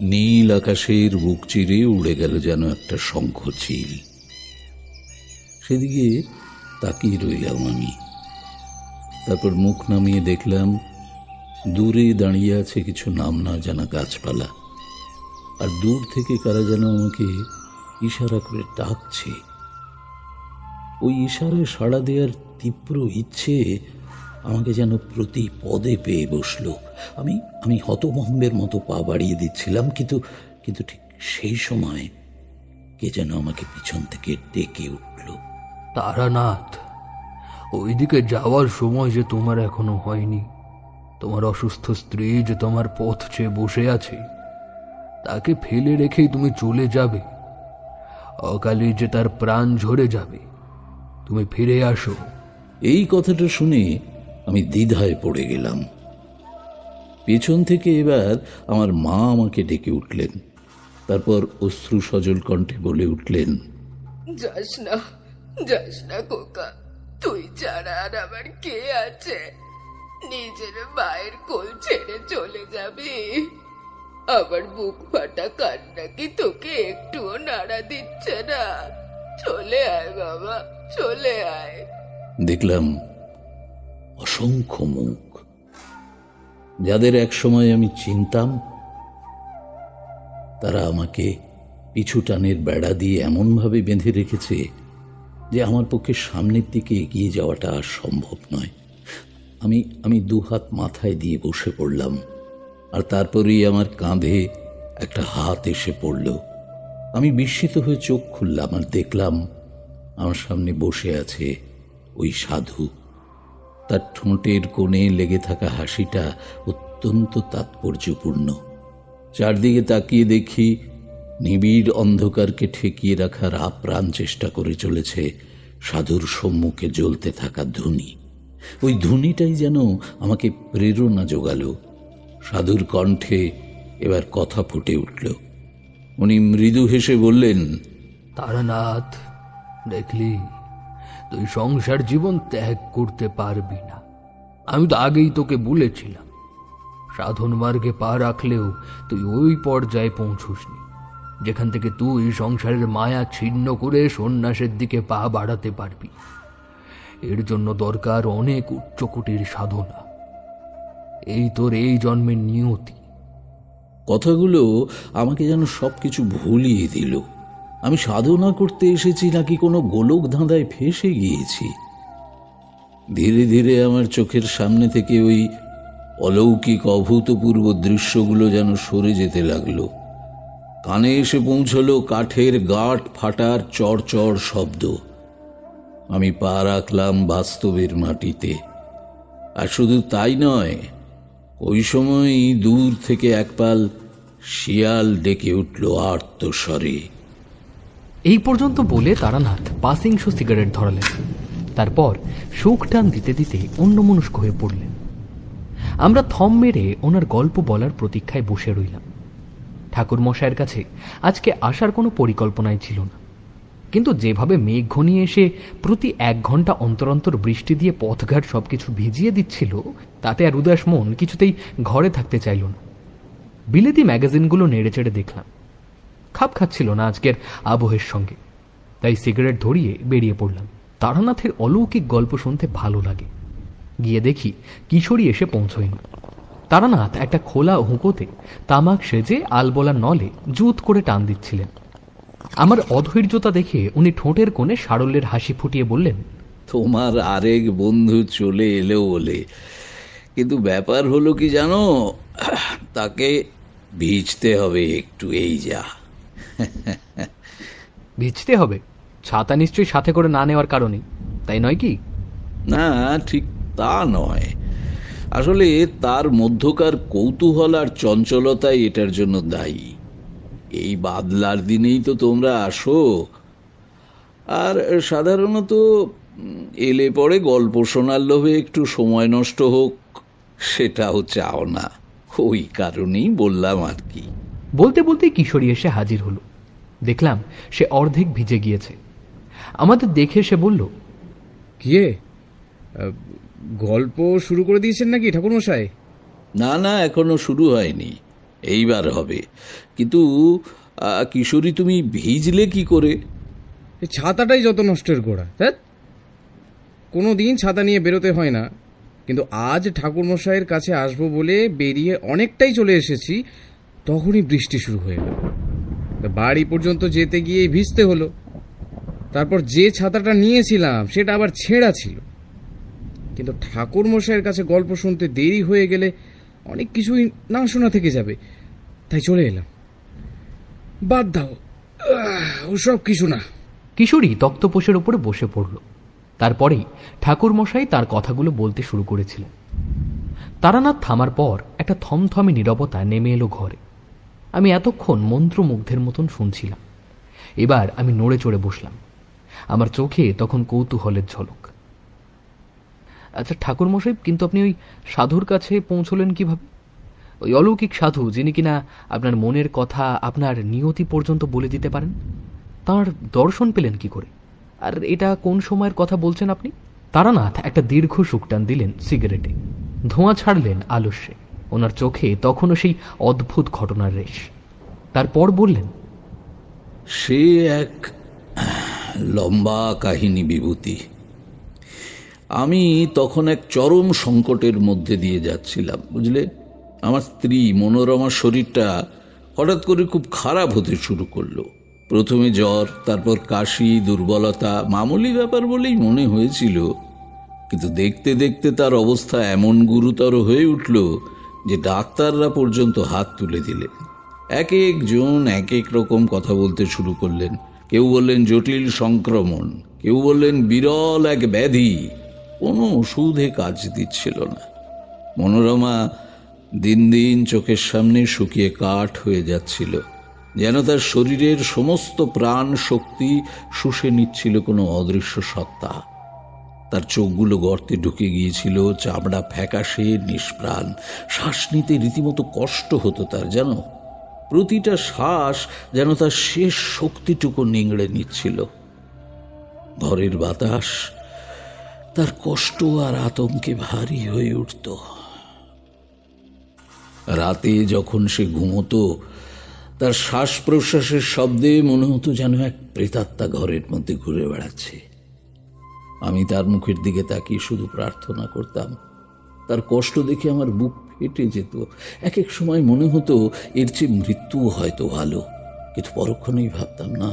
নীল আকাশের বুক চিরে উড়ে গেল যেন একটা শঙ্খচিল। সেদিকে তাকিয়ে রইলাম আমি। তারপর মুখ নামিয়ে দেখলাম দূরে দাঁড়িয়ে আছে কিছু নাম না জানা গাছপালা, আর দূর থেকে কারা যেন আমাকে ইশারা করে ডাকছে। ওই ইশারায় সাড়া দেওয়ার তীব্র ইচ্ছে আমাকে যেন প্রতি পদে পেয়ে বসলো। আমি হতভম্বের মতো পা বাড়িয়ে দিচ্ছিলাম, কিন্তু ঠিক সেই সময় কে যেন আমাকে পিছন থেকে ডেকে উঠল। তারানাথ, ওইদিকে যাওয়ার সময় যে তোমার এখনো হয়নি। তোমার অসুস্থ স্ত্রী যে তোমার পথ চেয়ে বসে আছে, তাকে ফেলে রেখেই তুমি চলে যাবে। অকালে যে তার প্রাণ ঝরে যাবে। তুমি ফিরে আসো। এই কথাটা শুনে আমি দ্বিধায় পড়ে গেলাম। পেছন থেকে এবার আমার মা আমাকে ডেকে উঠলেন। তারপর অশ্রু সজল কণ্ঠে বলে উঠলেন, যাস না খোকা, তুই ছাড়া আর আমার কে আছে? নিজের মায়ের কোল ছেড়ে চলে যাবি? আমার বুক ফাটা কান্না কি তোকে একটুও নাড়া দিচ্ছে না? চলে আয় বাবা, চলে আয়। দেখলাম অসংখ্য মুখ, যাদের এক সময় আমি চিনতাম, তারা আমাকে পিছু টানের বেড়া দিয়ে এমনভাবে বেঁধে রেখেছে যে আমার পক্ষে সামনের দিকে এগিয়ে যাওয়াটা আর সম্ভব নয়। আমি দুহাত মাথায় দিয়ে বসে পড়লাম, আর তারপরেই আমার কাঁধে একটা হাত এসে পড়ল। আমি বিস্মিত হয়ে চোখ খুললাম আর দেখলাম আমার সামনে বসে আছে ওই সাধু। তার ঠোঁটের কোণে লেগে থাকা হাসিটা অত্যন্ত তাৎপর্যপূর্ণ। চারদিকে তাকিয়ে দেখি নিবিড় অন্ধকারকে ঠেকিয়ে রাখার আপ্রাণ চেষ্টা করে চলেছে সাধুর সম্মুখে জ্বলতে থাকা ধুনি। ওই ধুনিটাই যেন আমাকে প্রেরণা জোগালো। সাধুর কণ্ঠে এবার কথা ফুটে উঠল। উনি মৃদু হেসে বললেন, তারানাথ, দেখলি তুই সংসার জীবন ত্যাগ করতে পারবি না। আমি তো আগেই তোকে বলেছিলাম, সাধন মার্গে পা রাখলেও তুই ওই পর্যায়ে পৌঁছসনি যেখান থেকে তুই সংসারের মায়া ছিন্ন করে সন্ন্যাসের দিকে পা বাড়াতে পারবি। এর জন্য দরকার অনেক উচ্চকোটির সাধনা। এই তোর এই জন্মের নিয়তি। কথাগুলো আমাকে যেন সবকিছু ভুলিয়ে দিল। আমি সাধনা করতে এসেছি নাকি কোনো গোলক ধাঁধায় ফেঁসে গিয়েছি। ধীরে ধীরে আমার চোখের সামনে থেকে ওই অলৌকিক অভূতপূর্ব দৃশ্যগুলো যেন সরে যেতে লাগলো। কানে এসে পৌঁছলো কাঠের গাঁট ফাটার চড়চড় শব্দ। আমি পা রাখলাম বাস্তবের মাটিতে। আর শুধু তাই নয়, ওই সময়ই দূর থেকে একপাল শিয়াল ডেকে উঠল আর্তস্বরে। এই পর্যন্ত বলে তারানাথ পাসিংশ সিগারেট ধরালেন। তারপর শোক টান দিতে দিতে অন্যমনস্ক হয়ে পড়লেন। আমরা থম মেরে ওনার গল্প বলার প্রতীক্ষায় বসে রইলাম। ঠাকুর মশাইয়ের কাছে আজকে আসার কোনো পরিকল্পনাই ছিল না, কিন্তু যেভাবে মেঘ ঘনিয়ে এসে প্রতি 1 ঘন্টা অন্তর অন্তর বৃষ্টি দিয়ে পথঘাট সবকিছু ভিজিয়ে দিচ্ছিল, তাতে আর উদাস মন কিছুতেই ঘরে থাকতে চাইল না। বিলেতি ম্যাগাজিনগুলো নেড়ে চেড়ে দেখলাম, খাপ খাচ্ছিল না আজকের আবহের সঙ্গে। তাই সিগারেট ধরিয়ে বেরিয়ে পড়লাম। তারানাথের অলৌকিক গল্প শুনতে ভালো লাগে। গিয়ে দেখি কিশোরী এসে পৌঁছয়নি। তারানাথ একটা খোলা হুঁকোতে তামাক সেজে আলবলার নলে জুত করে টান দিচ্ছিলেন। আমার অধৈর্যতা দেখে উনি ঠোঁটের কোণে সারল্যের হাসি ফুটিয়ে বললেন, তোমার আরেক বন্ধু চলে এলো বলে, কিন্তু ব্যাপার হলো কি জানো, তাকে ভিজতে হবে একটু, এই যা। ভিজতে হবে? ছাতা নিশ্চয়ই সাথে করে না নেওয়ার কারণে, তাই নয় কি? না, ঠিক তা নয়। আসলে তার মধ্যকার কৌতূহল আর চঞ্চলতাই এটার জন্য দায়ী। এই বাদলার দিনেই তো তোমরা আসো, আর সাধারণত এলে পরে গল্প শোনার লোভে একটু সময় নষ্ট হোক, সেটাও চাও না। ওই কারণেই বললাম আর কি। বলতে বলতেই কিশোরী এসে হাজির হলো। দেখলাম সে অর্ধেক ভিজে গিয়েছে। আমাদের দেখে সে বলল, কিয়ে, গল্প শুরু করে দিয়েছেন নাকি ঠাকুরমশাই? না না, এখনো শুরু হয়নি। এইবার হবে। কিন্তু কিশোরী, তুমি ভিজলে কি করে? এই ছাতাটাই যত নষ্টের গোড়া। হ্যাঁ, কোনো দিন ছাতা নিয়ে বেরোতে হয় না, কিন্তু আজ ঠাকুরমশাইয়ের কাছে আসবো বলে বেরিয়ে অনেকটাই চলে এসেছি, তখনই বৃষ্টি শুরু হয়ে গেল। বাড়ি পর্যন্ত যেতে গিয়ে ভিজতে হলো। তারপর যে ছাতাটা নিয়েছিলাম সেটা আবার ছেঁড়া ছিল। কিন্তু ঠাকুরমশাইয়ের কাছে গল্প শুনতে দেরি হয়ে গেলে অনেক কিছুই না শোনা থেকে যাবে, তাই চলে এলাম। বাদ দাও, ওসব কিছু না। কিশোরী তক্তপোষের উপরে বসে পড়ল। তারপরেই ঠাকুরমশাই তার কথাগুলো বলতে শুরু করেছিলেন। তারানাথ থামার পর একটা থমথমে নীরবতা নেমে এলো ঘরে। আমি এতক্ষণ মন্ত্রমুগ্ধের মতন শুনছিলাম। এবার আমি নড়ে চড়ে বসলাম। আমার চোখে তখন কৌতূহলের ঝলক। আচ্ছা ঠাকুরমশাই, কিন্তু আপনি ওই সাধুর কাছে পৌঁছলেন কিভাবে? ওই অলৌকিক সাধু যিনি কিনা আপনার মনের কথা আপনার নিয়তি পর্যন্ত বলে দিতে পারেন, তার দর্শন পেলেন কি করে? আর এটা কোন সময়ের কথা বলছেন আপনি? তারানাথ একটা দীর্ঘ সুকটান দিলেন সিগারেটে, ধোঁয়া ছাড়লেন আলস্যে। ওনার চোখে তখনও সেই অদ্ভুত ঘটনার রেশ। তারপর বললেন, সে এক লম্বা কাহিনী বিভূতি। আমি তখন এক চরম সংকটের মধ্যে দিয়ে যাচ্ছিলাম, বুঝলে। আমার স্ত্রী মনোরমার শরীরটা হঠাৎ করে খুব খারাপ হতে শুরু করলো। প্রথমে জ্বর, তারপর কাশি, দুর্বলতা। মামুলি ব্যাপার বলেই মনে হয়েছিল, কিন্তু দেখতে দেখতে তার অবস্থা এমন গুরুতর হয়ে উঠল যে ডাক্তাররা পর্যন্ত হাত তুলে দিলেন। এক একজন এক এক রকম কথা বলতে শুরু করলেন। কেউ বললেন জটিল সংক্রমণ, কেউ বললেন বিরল এক ব্যাধি। কোনো ওষুধে কাজ দিচ্ছিল না। মনোরমা দিন দিন চোখের সামনে শুকিয়ে কাঠ হয়ে যাচ্ছিল, যেন তার শরীরের সমস্ত প্রাণ শক্তি শুষে নিচ্ছিল কোনো অদৃশ্য সত্তা। তার চোখগুলো গর্তে ঢুকে গিয়েছিল, চামড়া ফ্যাকাশে, নিষ্প্রাণ। শ্বাস নিতে রীতিমতো কষ্ট হতো তার, জানো। প্রতিটা শ্বাস যেন তার শেষ শক্তিটুকু নিংড়ে নিচ্ছিল। ঘরের বাতাস তার কষ্ট আর আতঙ্কে ভারী হয়ে উঠত। রাতে যখন সে ঘুমতো, তার শ্বাস প্রশ্বাসের শব্দে মনে হতো যেন এক প্রেতাত্মা ঘরের মধ্যে ঘুরে বেড়াচ্ছে। আমি তার মুখের দিকে তাকিয়ে শুধু প্রার্থনা করতাম। তার কষ্ট দেখে আমার বুক ফেটে যেত। এক এক সময় মনে হতো এর চেয়ে মৃত্যু হয়তো ভালো, কিন্তু পরক্ষণেই ভাবতাম না,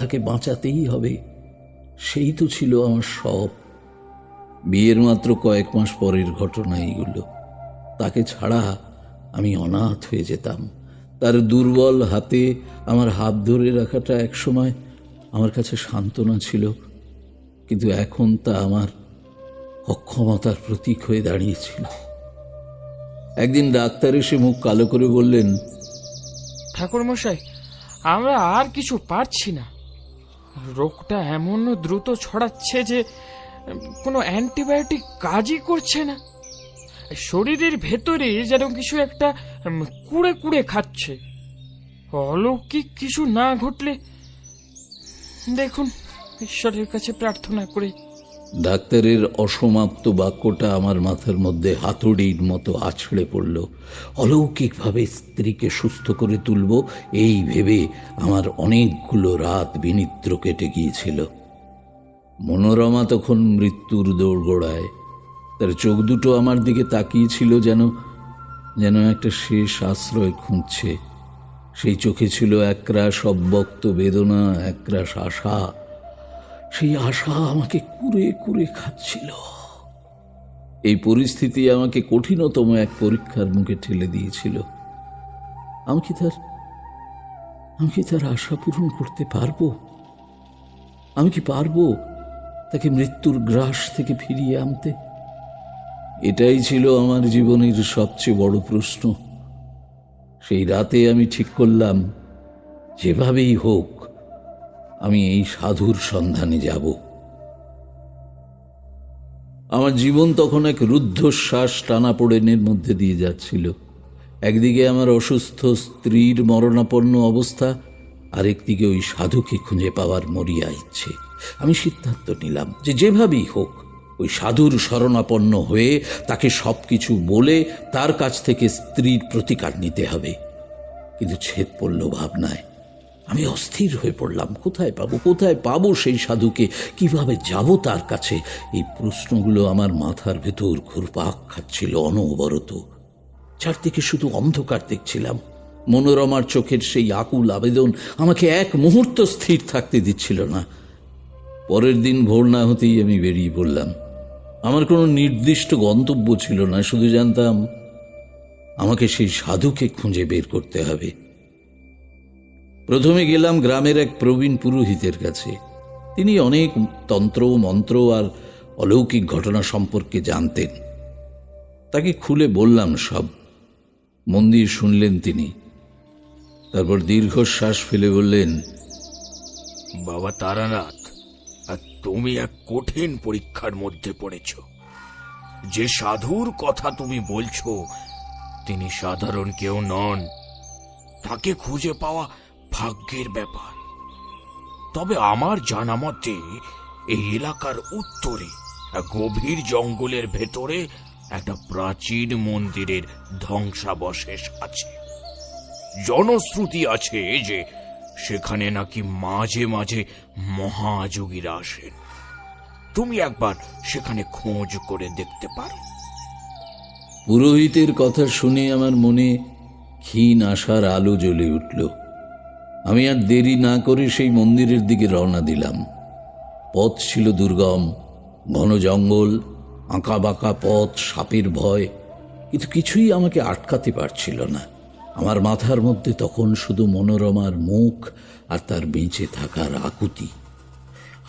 তাকে বাঁচাতেই হবে। সেই তো ছিল আমার সব। বিয়ের মাত্র কয়েক মাস পরের ঘটনা এইগুলো। তাকে ছাড়া আমি অনাথ হয়ে যেতাম। তার দুর্বল হাতে আমার হাত ধরে রাখাটা একসময় আমার কাছে সান্ত্বনা ছিল, কিন্তু এখন তা আমার অক্ষমতার প্রতীক হয়ে দাঁড়িয়েছিল। একদিন ডাক্তার এসে মুখ কালো করে বললেন, ঠাকুরমশাই, আমরা আর কিছু পারছি না। রোগটা এমন দ্রুত ছড়াচ্ছে যে কোনো অ্যান্টিবায়োটিক কাজই করছে না। শরীরের ভেতরে যেন কিছু একটা কুড়ে কুড়ে খাচ্ছে। অলৌকিক কিছু না ঘটলে দেখুন, ঈশ্বরের কাছে প্রার্থনা করে। ডাক্তারের অসমাপ্ত বাক্যটা আমার মাথার মধ্যে হাতুড়ির মতো আছড়ে পড়ল। অলৌকিকভাবে স্ত্রীকে সুস্থ করে তুলব, এই ভেবে আমার অনেকগুলো রাত বিনিদ্র কেটে গিয়েছিল। মনোরমা তখন মৃত্যুর দোরগোড়ায়। তার চোখ দুটো আমার দিকে তাকিয়েছিল, যেন একটা শেষ আশ্রয় খুঁজছে। সেই চোখে ছিল একরাশ অব্যক্ত বেদনা, একরাশ আশা। সেই আশা আমাকে কুরে কুরে খাচ্ছিল। এই পরিস্থিতি আমাকে কঠিনতম এক পরীক্ষার মুখে ঠেলে দিয়েছিল। আমি কি তার আশা পূরণ করতে পারবো? আমি কি পারবো তাকে মৃত্যুর গ্রাস থেকে ফিরিয়ে আনতে? এটাই ছিল আমার জীবনের সবচেয়ে বড় প্রশ্ন। সেই রাতে আমি ঠিক করলাম, যেভাবেই হোক আমি এই সাধুর সন্ধানে যাব। আমার জীবন তখন এক রুদ্ধশ্বাস টানাপোড়েনের মধ্যে দিয়ে যাচ্ছিল। একদিকে আমার অসুস্থ স্ত্রীর মরণাপন্ন অবস্থা, আরেকদিকে ওই সাধুকে খুঁজে পাওয়ার মরিয়া ইচ্ছে। আমি সিদ্ধান্ত নিলাম যে যেভাবেই হোক ওই সাধুর শরণাপন্ন হয়ে তাকে সবকিছু বলে তার কাছ থেকে স্ত্রীর প্রতিকার নিতে হবে। কিন্তু ছেদ পড়ল ভাবনায়। আমি অস্থির হয়ে পড়লাম। কোথায় পাবো সেই সাধুকে? কিভাবে যাব তার কাছে? এই প্রশ্নগুলো আমার মাথার ভেতর ঘুরপাক খাচ্ছিল অনবরত। চারদিকে শুধু অন্ধকার দেখছিলাম। মনোরমার চোখের সেই আকুল আবেদন আমাকে এক মুহূর্ত স্থির থাকতে দিচ্ছিল না। পরের দিন ভোর না হতেই আমি বেরিয়ে পড়লাম। আমার কোনো নির্দিষ্ট গন্তব্য ছিল না, শুধু জানতাম আমাকে সেই সাধুকে খুঁজে বের করতে হবে। প্রথমে গেলাম গ্রামের এক প্রবীণ পুরোহিতের কাছে। তিনি অনেক তন্ত্র মন্ত্র আর অলৌকিক ঘটনা সম্পর্কে জানতেন। তাকে খুলে বললাম সব। মন দিয়ে শুনলেন তিনি। তারপর দীর্ঘশ্বাস ফেলে বললেন, বাবা তারানাথ, আর তুমি এক কঠিন পরীক্ষার মধ্যে পড়েছ। যে সাধুর কথা তুমি বলছো তিনি সাধারণ কেউ নন। তাকে খুঁজে পাওয়া ভাগ্যের ব্যাপার। তবে আমার জানা মতে এই এলাকার উত্তরে এক গভীর জঙ্গলের ভেতরে একটা প্রাচীন মন্দিরের ধ্বংসাবশেষ আছে। জনশ্রুতি আছে যে সেখানে নাকি মাঝে মাঝে মহাযোগীরা আসেন। তুমি একবার সেখানে খোঁজ করে দেখতে পারো। পুরোহিতের কথা শুনে আমার মনে ক্ষীণ আশার আলো জ্বলে উঠল। আমি আর দেরি না করে সেই মন্দিরের দিকে রওনা দিলাম। পথ ছিল দুর্গম, ঘন জঙ্গল, আঁকা বাঁকা পথ, সাপের ভয়, কিন্তু কিছুই আমাকে আটকাতে পারছিল না। আমার মাথার মধ্যে তখন শুধু মনোরমার মুখ আর তার বেঁচে থাকার আকুতি।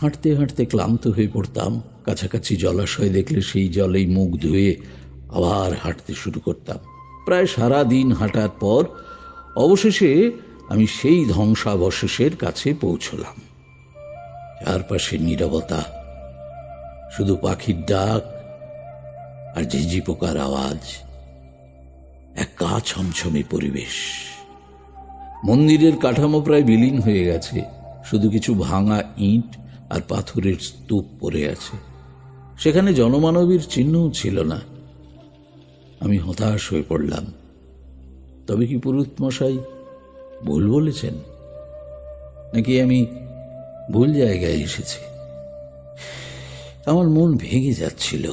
হাঁটতে হাঁটতে ক্লান্ত হয়ে পড়তাম। কাছাকাছি জলাশয় দেখলে সেই জলেই মুখ ধুয়ে আবার হাঁটতে শুরু করতাম। প্রায় সারা দিন হাঁটার পর অবশেষে আমি সেই ধ্বংসাবশেষের কাছে পৌঁছলাম। চারপাশে নীরবতা, শুধু পাখির ডাক আর ঝিঝি পোকার আওয়াজ। এক গা ছমছমে পরিবেশ। মন্দিরের কাঠামো প্রায় বিলীন হয়ে গেছে, শুধু কিছু ভাঙা ইট আর পাথরের স্তূপ পড়ে আছে। সেখানে জনমানবের চিহ্নও ছিল না। আমি হতাশ হয়ে পড়লাম। তবে কি পুরোহিত মশাই ভুল বলেছেন, নাকি আমি ভুল জায়গায় এসেছি? আমার মন ভেঙে যাচ্ছিল।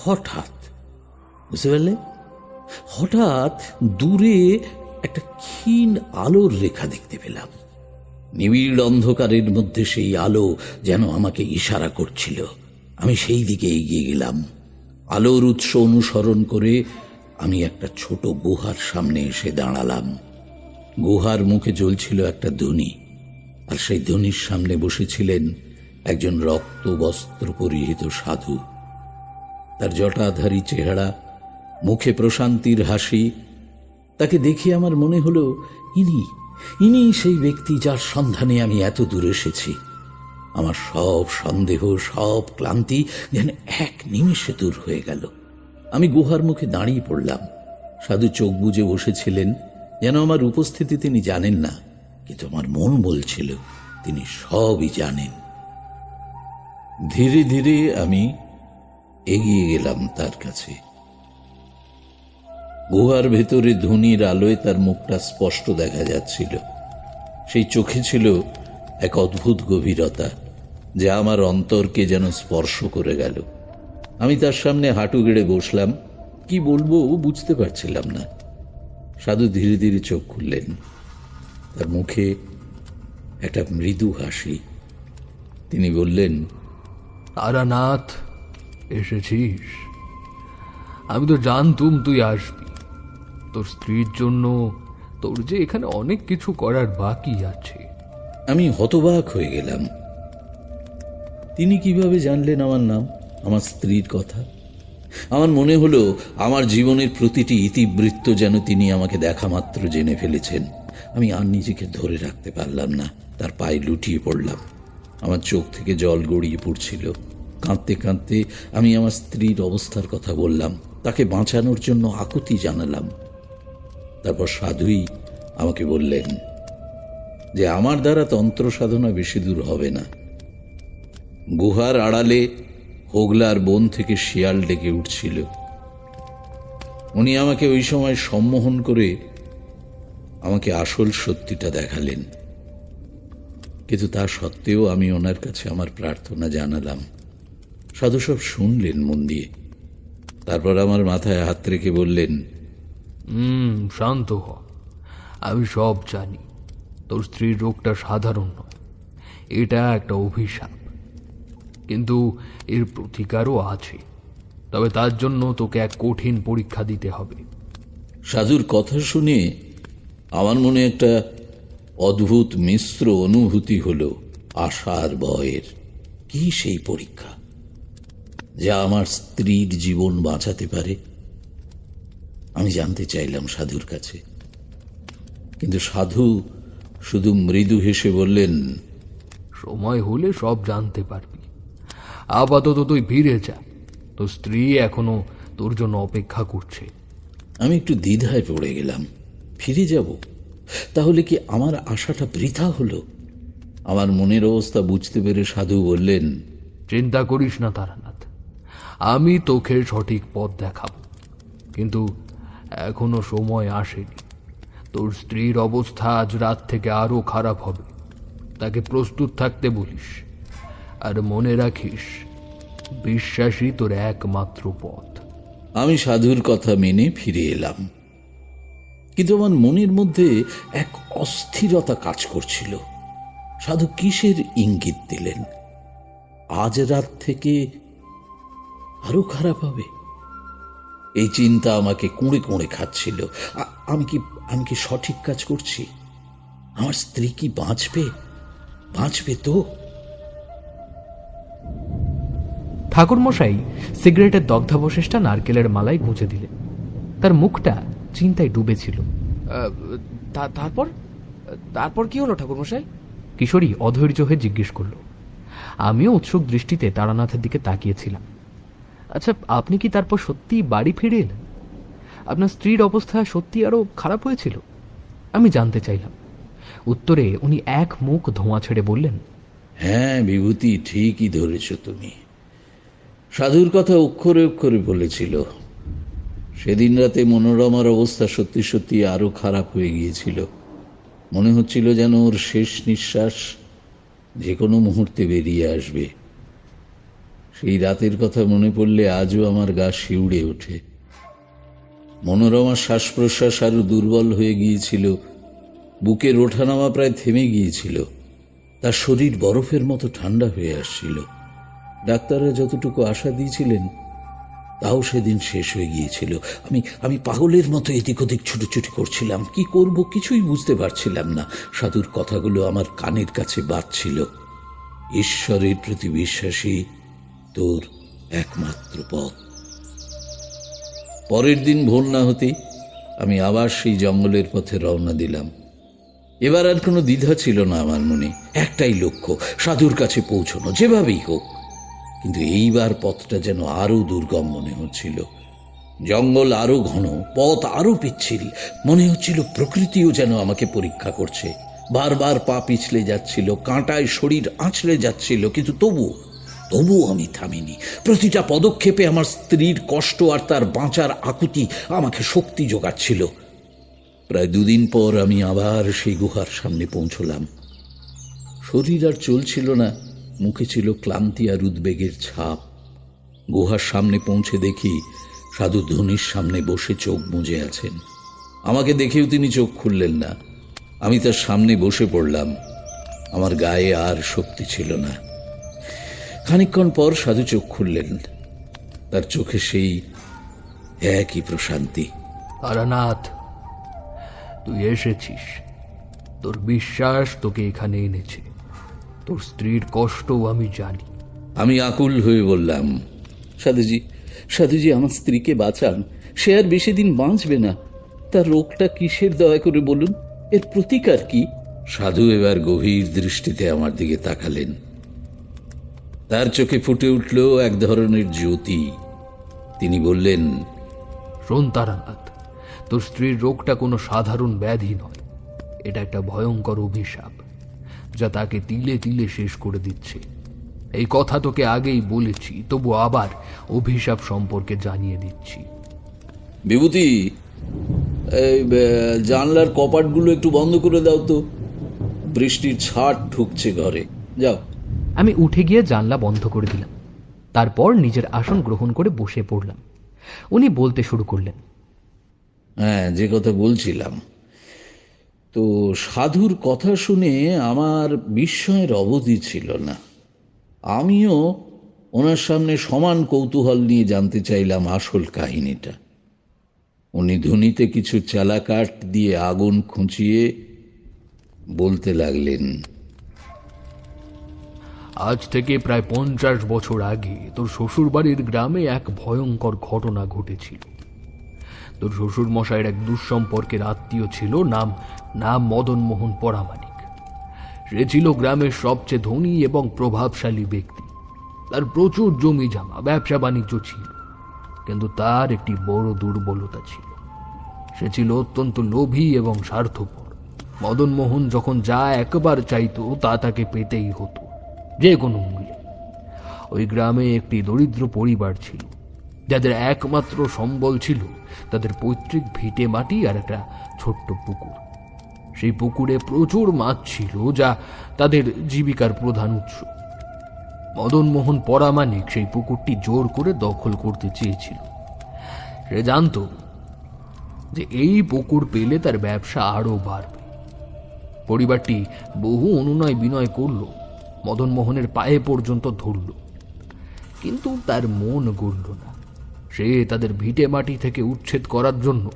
হঠাৎ বুঝতে পারলে, হঠাৎ দূরে একটা ক্ষীণ আলোর রেখা দেখতে পেলাম। নিবিড় অন্ধকারের মধ্যে সেই আলো যেন আমাকে ইশারা করছিল। আমি সেই দিকে এগিয়ে গেলাম। আলোর উৎস অনুসরণ করে আমি একটা ছোট গুহার সামনে এসে দাঁড়ালাম। গুহার মুখে জ্বলছিল একটা ধুনি, আর সেই ধুনির সামনে বসেছিলেন একজন রক্ত বস্ত্র পরিহিত সাধু। তার জটাধারী চেহারা, মুখে প্রশান্তির হাসি। তাকে দেখে আমার মনে হলো ইনি সেই ব্যক্তি যার সন্ধানে আমি এত দূর এসেছি। আমার সব সন্দেহ, সব ক্লান্তি যেন এক নিমেষে দূর হয়ে গেল। আমি গুহার মুখে দাঁড়িয়ে পড়লাম। সাধু চোখ বুজে বসেছিলেন, যেন আমার উপস্থিতি তিনি জানেন না, কিন্তু আমার মন বলছিল তিনি সবই জানেন। ধীরে ধীরে আমি এগিয়ে গেলাম তার কাছে। গুহার ভেতরে ধুনির আলোয় তার মুখটা স্পষ্ট দেখা যাচ্ছিল। সেই চোখে ছিল এক অদ্ভুত গভীরতা, যা আমার অন্তরকে যেন স্পর্শ করে গেল। আমি তার সামনে হাঁটু গেড়ে বসলাম। কি বলবো বুঝতে পারছিলাম না। সাধু ধীরে ধীরে চোখ খুললেন। তার মুখে একটা মৃদু হাসি। তিনি বললেন, তারানাথ, এসেছিস? আমি তো জানতুম তুই আসবি। তোর স্ত্রীর জন্য তোর যে এখানে অনেক কিছু করার বাকি আছে। আমি হতবাক হয়ে গেলাম। তিনি কিভাবে জানলেন আমার নাম, আমার স্ত্রীর কথা? আমার মনে হলো আমার জীবনের প্রতিটি ইতিবৃত্ত যেন তিনি আমাকে দেখা মাত্র জেনে ফেলেছেন। আমি আর নিজেকে ধরে রাখতে পারলাম না, তার পায়ে লুটিয়ে পড়লাম। আমার চোখ থেকে জল গড়িয়ে পড়ছিল। কাঁদতে কাঁদতে আমি আমার স্ত্রীর অবস্থার কথা বললাম, তাকে বাঁচানোর জন্য আকুতি জানালাম। তারপর সাধুই আমাকে বললেন যে আমার দ্বারা তন্ত্র সাধনা বেশি দূর হবে না। গুহার আড়ালে হোগলার বন থেকে শিয়াল ডেকে উঠছিল। উনি আমাকে ওই সময় সম্মোহন করে আমাকে আসল সত্যিটা দেখালেন, কিন্তু তা সত্ত্বেও আমি ওনার কাছে আমার প্রার্থনা জানালাম। সাধু সব শুনলেন মন দিয়ে, তারপর আমার মাথায় হাত রেখে বললেন, শান্ত হ। আমি সব জানি। তোর স্ত্রীর রোগটা সাধারণ নয়, এটা একটা অভিশাপ, কিন্তু এর প্রতিকারও আছে। তবে তার জন্য তোকে এক কঠিন পরীক্ষা দিতে হবে। সাধুর কথা শুনে আমার মনে একটা অদ্ভুত মিশ্র অনুভূতি হলো, আশা আর ভয়ের। কি সেই পরীক্ষা যা আমার স্ত্রীর জীবন বাঁচাতে পারে? আমি জানতে চাইলাম সাধুর কাছে, কিন্তু সাধু শুধু মৃদু হেসে বললেন, সময় হলে সব জানতে পারবি। আপাতত তুই ফিরে যা, তোর স্ত্রী এখনো তোর জন্য অপেক্ষা করছে। আমি একটু দ্বিধায় পড়ে গেলাম। ফিরে যাব? তাহলে কি আমার আশাটা বৃথা হলো? আমার মনের অবস্থা বুঝতে পেরে সাধু বললেন, চিন্তা করিস না তারানাথ, আমি তোকে সঠিক পথ দেখাবো, কিন্তু এখনো সময় আসেনি। তোর স্ত্রীর অবস্থা আজ রাত থেকে আরো খারাপ হবে, তাকে প্রস্তুত থাকতে বলিস। আর মনে রাখিস, বিশ্বাসই তোর একমাত্র পথ। আমি সাধুর কথা মেনে ফিরে এলাম, কিন্তু আমার মনের মধ্যে এক অস্থিরতা কাজ করছিল। সাধু কিসের ইঙ্গিত দিলেন? আজ রাত থেকে আরো খারাপ হবে, এই চিন্তা আমাকে কুঁড়ে কুঁড়ে খাচ্ছিল। আমি কি সঠিক কাজ করছি? আমার স্ত্রী কি বাঁচবে তো? ঠাকুরমশাই সিগারেটের দগ্ধাবশেষটা নারকেলের মালায় গুঁজে দিলেন। তার মুখটা চিন্তায় ডুবেছিল। তারপর কি হলো ঠাকুরমশাই? কিশোরী অধৈর্য হয়ে জিজ্ঞেস করল। আমিও উৎসুক দৃষ্টিতে তারানাথের দিকে তাকিয়েছিলাম। আচ্ছা, আপনি কি তারপর সত্যি বাড়ি ফিরে এলেন? আপনার স্ত্রীর অবস্থা সত্যি আরো খারাপ হয়েছিল? আমি জানতে চাইলাম। উত্তরে উনি এক মুখ ধোঁয়া ছেড়ে বললেন, হ্যাঁ বিভূতি, ঠিকই ধরেছ তুমি। সাধুর কথা অক্ষরে অক্ষরে বলেছিল। সেদিন রাতে মনোরমার অবস্থা সত্যি সত্যি আরো খারাপ হয়ে গিয়েছিল। মনে হচ্ছিল যেন ওর শেষ নিঃশ্বাস যে কোনো মুহূর্তে বেরিয়ে আসবে। সেই রাতের কথা মনে পড়লে আজও আমার গা শিউড়ে ওঠে। মনোরমার শ্বাস প্রশ্বাস আরো দুর্বল হয়ে গিয়েছিল, বুকের ওঠানামা প্রায় থেমে গিয়েছিল, তার শরীর বরফের মতো ঠান্ডা হয়ে আসছিল। ডাক্তাররা যতটুকু আশা দিয়েছিলেন তাও সেদিন শেষ হয়ে গিয়েছিল। আমি পাগলের মতো এদিক ওদিক ছুটোছুটি করছিলাম। কি করব কিছুই বুঝতে পারছিলাম না। সাধুর কথাগুলো আমার কানের কাছে বাজছিল। ঈশ্বরের প্রতি বিশ্বাসী তোর একমাত্র পথ। পরের দিন ভোর না হতেই আমি আবার সেই জঙ্গলের পথে রওনা দিলাম। এবার আর কোনো দ্বিধা ছিল না আমার মনে। একটাই লক্ষ্য, সাধুর কাছে পৌঁছানো, যেভাবেই হোক। কিন্তু এইবার পথটা যেন আরো দুর্গম মনে হচ্ছিল। জঙ্গল আরো ঘন, পথ আরো পিচ্ছিল। মনে হচ্ছিল প্রকৃতিও যেন আমাকে পরীক্ষা করছে। বারবার পা পিছলে যাচ্ছিল, কাঁটায় শরীর আঁচড়ে যাচ্ছিল, কিন্তু তবুও আমি থামিনি। প্রতিটা পদক্ষেপে আমার স্ত্রীর কষ্ট আর তার বাঁচার আকুতি আমাকে শক্তি যোগাচ্ছিল। প্রায় 2 দিন পর আমি আবার সেই গুহার সামনে পৌঁছলাম। শরীর আর চলছিল না, মুখে ছিল ক্লান্তি আর উদ্বেগের ছাপ। গুহার সামনে পৌঁছে দেখি সাধু ধনির সামনে বসে চোখ মুজে আছেন। আমাকে দেখেও তিনি চোখ খুললেন না। আমি তার সামনে বসে পড়লাম। আমার গায়ে আর শক্তি ছিল না। খানিকক্ষণ পর সাধু চোখ খুললেন। তার চোখে সেই একই প্রশান্তি। তারানাথ, তুই এসেছিস। তোর বিশ্বাস তোকে এখানে এনেছে। তোর স্ত্রীর কষ্টও আমি জানি। আমি আকুল হয়ে বললাম, সাধুজি আমার স্ত্রীকে বাঁচান। সে আর বেশি দিন বাঁচবে না। তার রোগটা কিসের দয়া করে বলুন, এর প্রতিকার কি? সাধু এবার গভীর দৃষ্টিতে আমার দিকে তাকালেন। তার চোখে ফুটে উঠল এক ধরনের জ্যোতি। তিনি বললেন, শোন তারানাথ, তোর স্ত্রীর রোগটা কোনো সাধারণ ব্যাধি নয়। এটা একটা ভয়ঙ্কর অভিশাপ যা তাকে তিলে তিলে শেষ করে দিচ্ছে। এই কথা তোকে আগেই বলেছি, তবু আবার অভিশাপ সম্পর্কে জানিয়ে দিচ্ছি। বিভূতি, এই জানলার কপাটগুলো একটু বন্ধ করে দাও তো, বৃষ্টির ছাট ঢুকছে ঘরে। যাও। আমি উঠে গিয়ে জানলা বন্ধ করে দিলাম। তারপর নিজের আসন গ্রহণ করে বসে পড়লাম। উনি বলতে শুরু করলেন। হ্যাঁ, যে কথা বলছিলাম, তো সাধুর কথা শুনে আমার বিস্ময়ের অবধি ছিল না। আমিও ওনার সামনে সমান কৌতূহল নিয়ে জানতে চাইলাম আসল কাহিনীটা। উনি ধুনিতে কিছু চালাকাঠ দিয়ে আগুন খুঁচিয়ে বলতে লাগলেন, আজ থেকে প্রায় 50 বছর আগে তোর শ্বশুরবাড়ির গ্রামে এক ভয়ঙ্কর ঘটনা ঘটেছিল। তোর শ্বশুর মশাইয়ের এক দুঃসম্পর্কের আত্মীয় ছিল, নাম মদন মোহন পরামানিক। সে ছিল গ্রামের সবচেয়ে ধনী এবং প্রভাবশালী ব্যক্তি। তার প্রচুর জমি জমা, ব্যবসা বাণিজ্য ছিল, কিন্তু তার একটি বড় দুর্বলতা ছিল। সে ছিল অত্যন্ত লোভী এবং স্বার্থপর। মদন মোহন যখন যা একবার চাইতো তা তাকে পেতেই হতো, যে কোনো মূল্যে। ওই গ্রামে একটি দরিদ্র পরিবার ছিল, যাদের একমাত্র সম্বল ছিল তাদের পৈতৃক ভিটে মাটি আর একটা ছোট্ট পুকুর। সেই পুকুরে প্রচুর মাছ ছিল, যা তাদের জীবিকার প্রধান উৎস। মদন মোহন পরামানিক সেই পুকুরটি জোর করে দখল করতে চেয়েছিল। সে জানত যে এই পুকুর পেলে তার ব্যবসা আরো বাড়বে। পরিবারটি বহু অনুনয় বিনয় করল, মদন মোহনের পায়ে পর্যন্ত ধরল, কিন্তু তার মন গড়ল না। সে তাদের ভিটে মাটি থেকে উচ্ছেদ করার জন্য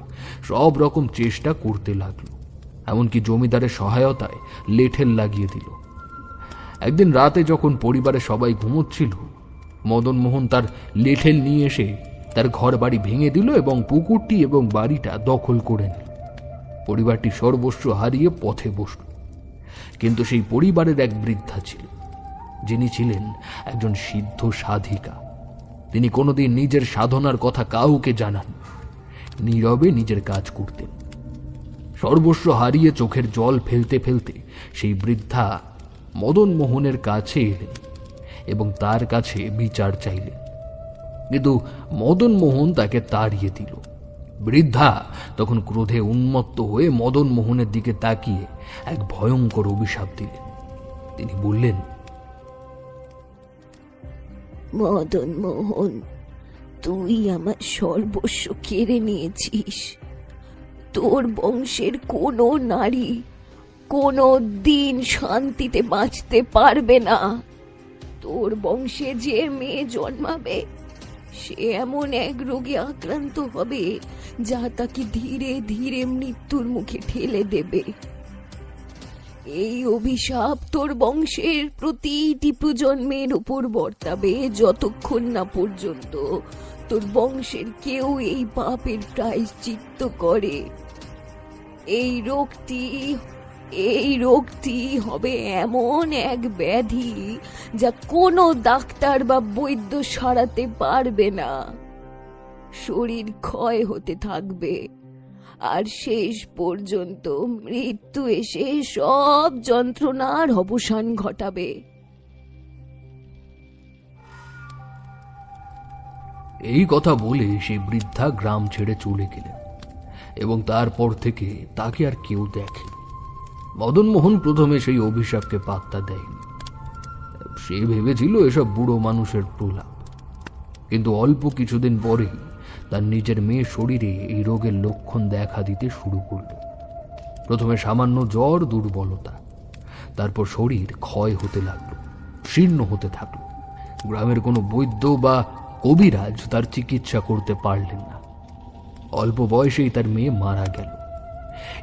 সব রকম চেষ্টা করতে লাগলো, এমনকি জমিদারের সহায়তায় লেঠেল লাগিয়ে দিল। একদিন রাতে যখন পরিবারের সবাই ঘুমোচ্ছিল, মদন মোহন তার লেঠেল নিয়ে এসে তার ঘর বাড়ি ভেঙে দিল এবং পুকুরটি এবং বাড়িটা দখল করে নিল। পরিবারটি সর্বস্ব হারিয়ে পথে বসল। কিন্তু সেই পরিবারের এক বৃদ্ধা ছিল, যিনি ছিলেন একজন সিদ্ধ সাধিকা। তিনি কোনোদিন নিজের সাধনার কথা কাউকে জানান, নীরবে নিজের কাজ করতেন। সর্বস্ব হারিয়ে চোখের জল ফেলতে ফেলতে সেই বৃদ্ধা মদন মোহনের কাছে এলেন এবং তার কাছে বিচার চাইলেন, কিন্তু মদন মোহন তাকে তাড়িয়ে দিল। বৃদ্ধা তখন ক্রোধে উন্মত্ত হয়ে মদন মোহনের দিকে তাকিয়ে এক ভয়ঙ্কর অভিশাপ দিলেন। তিনি বললেন, মদন মোহন, তুই আমার সর্বস্ব কেড়ে নিয়েছিস। তোর বংশের কোনো নারী কোনো দিন শান্তিতে বাঁচতে পারবে না। তোর বংশে যে মেয়ে জন্মাবে, সে এমন এক রোগে আক্রান্ত হবে যা তাকে ধীরে ধীরে মৃত্যুর মুখে ঠেলে দেবে। এই অভিশাপ তোর বংশের প্রতিটি প্রজন্মের উপর বর্তাবে, যতক্ষণ না পর্যন্ত তোর বংশের কেউ এই পাপের প্রায়শ্চিত্ত করে। এই রোগটি হবে এমন এক ব্যাধি যা কোনো ডাক্তার বা বৈদ্য সারাতে পারবে না। শরীর ক্ষয় হতে থাকবে, আর শেষ পর্যন্ত মৃত্যু এসে সব যন্ত্রণার অবসান ঘটাবে। এই কথা বলে সেই বৃদ্ধা গ্রাম ছেড়ে চলে গেলেন এবং তারপর থেকে তাকে আর কেউ দেখে। মদন মোহন প্রথমে সেই অভিশাপকে পাত্তা দেয়নি। সে ভেবেছিল এসব বুড়ো মানুষের প্রলাপ, কিন্তু অল্প কিছুদিন পরেই তার নিজের মেয়ের শরীরে এই রোগের লক্ষণ দেখা দিতে শুরু করল। প্রথমে সামান্য জ্বর, দুর্বলতা, তারপর শরীর ক্ষয় হতে লাগলো, শীর্ণ হতে থাকলো। গ্রামের কোনো বৈদ্য বা কবিরাজ তার চিকিৎসা করতে পারলেন না। অল্প বয়সেই তার মেয়ে মারা গেল।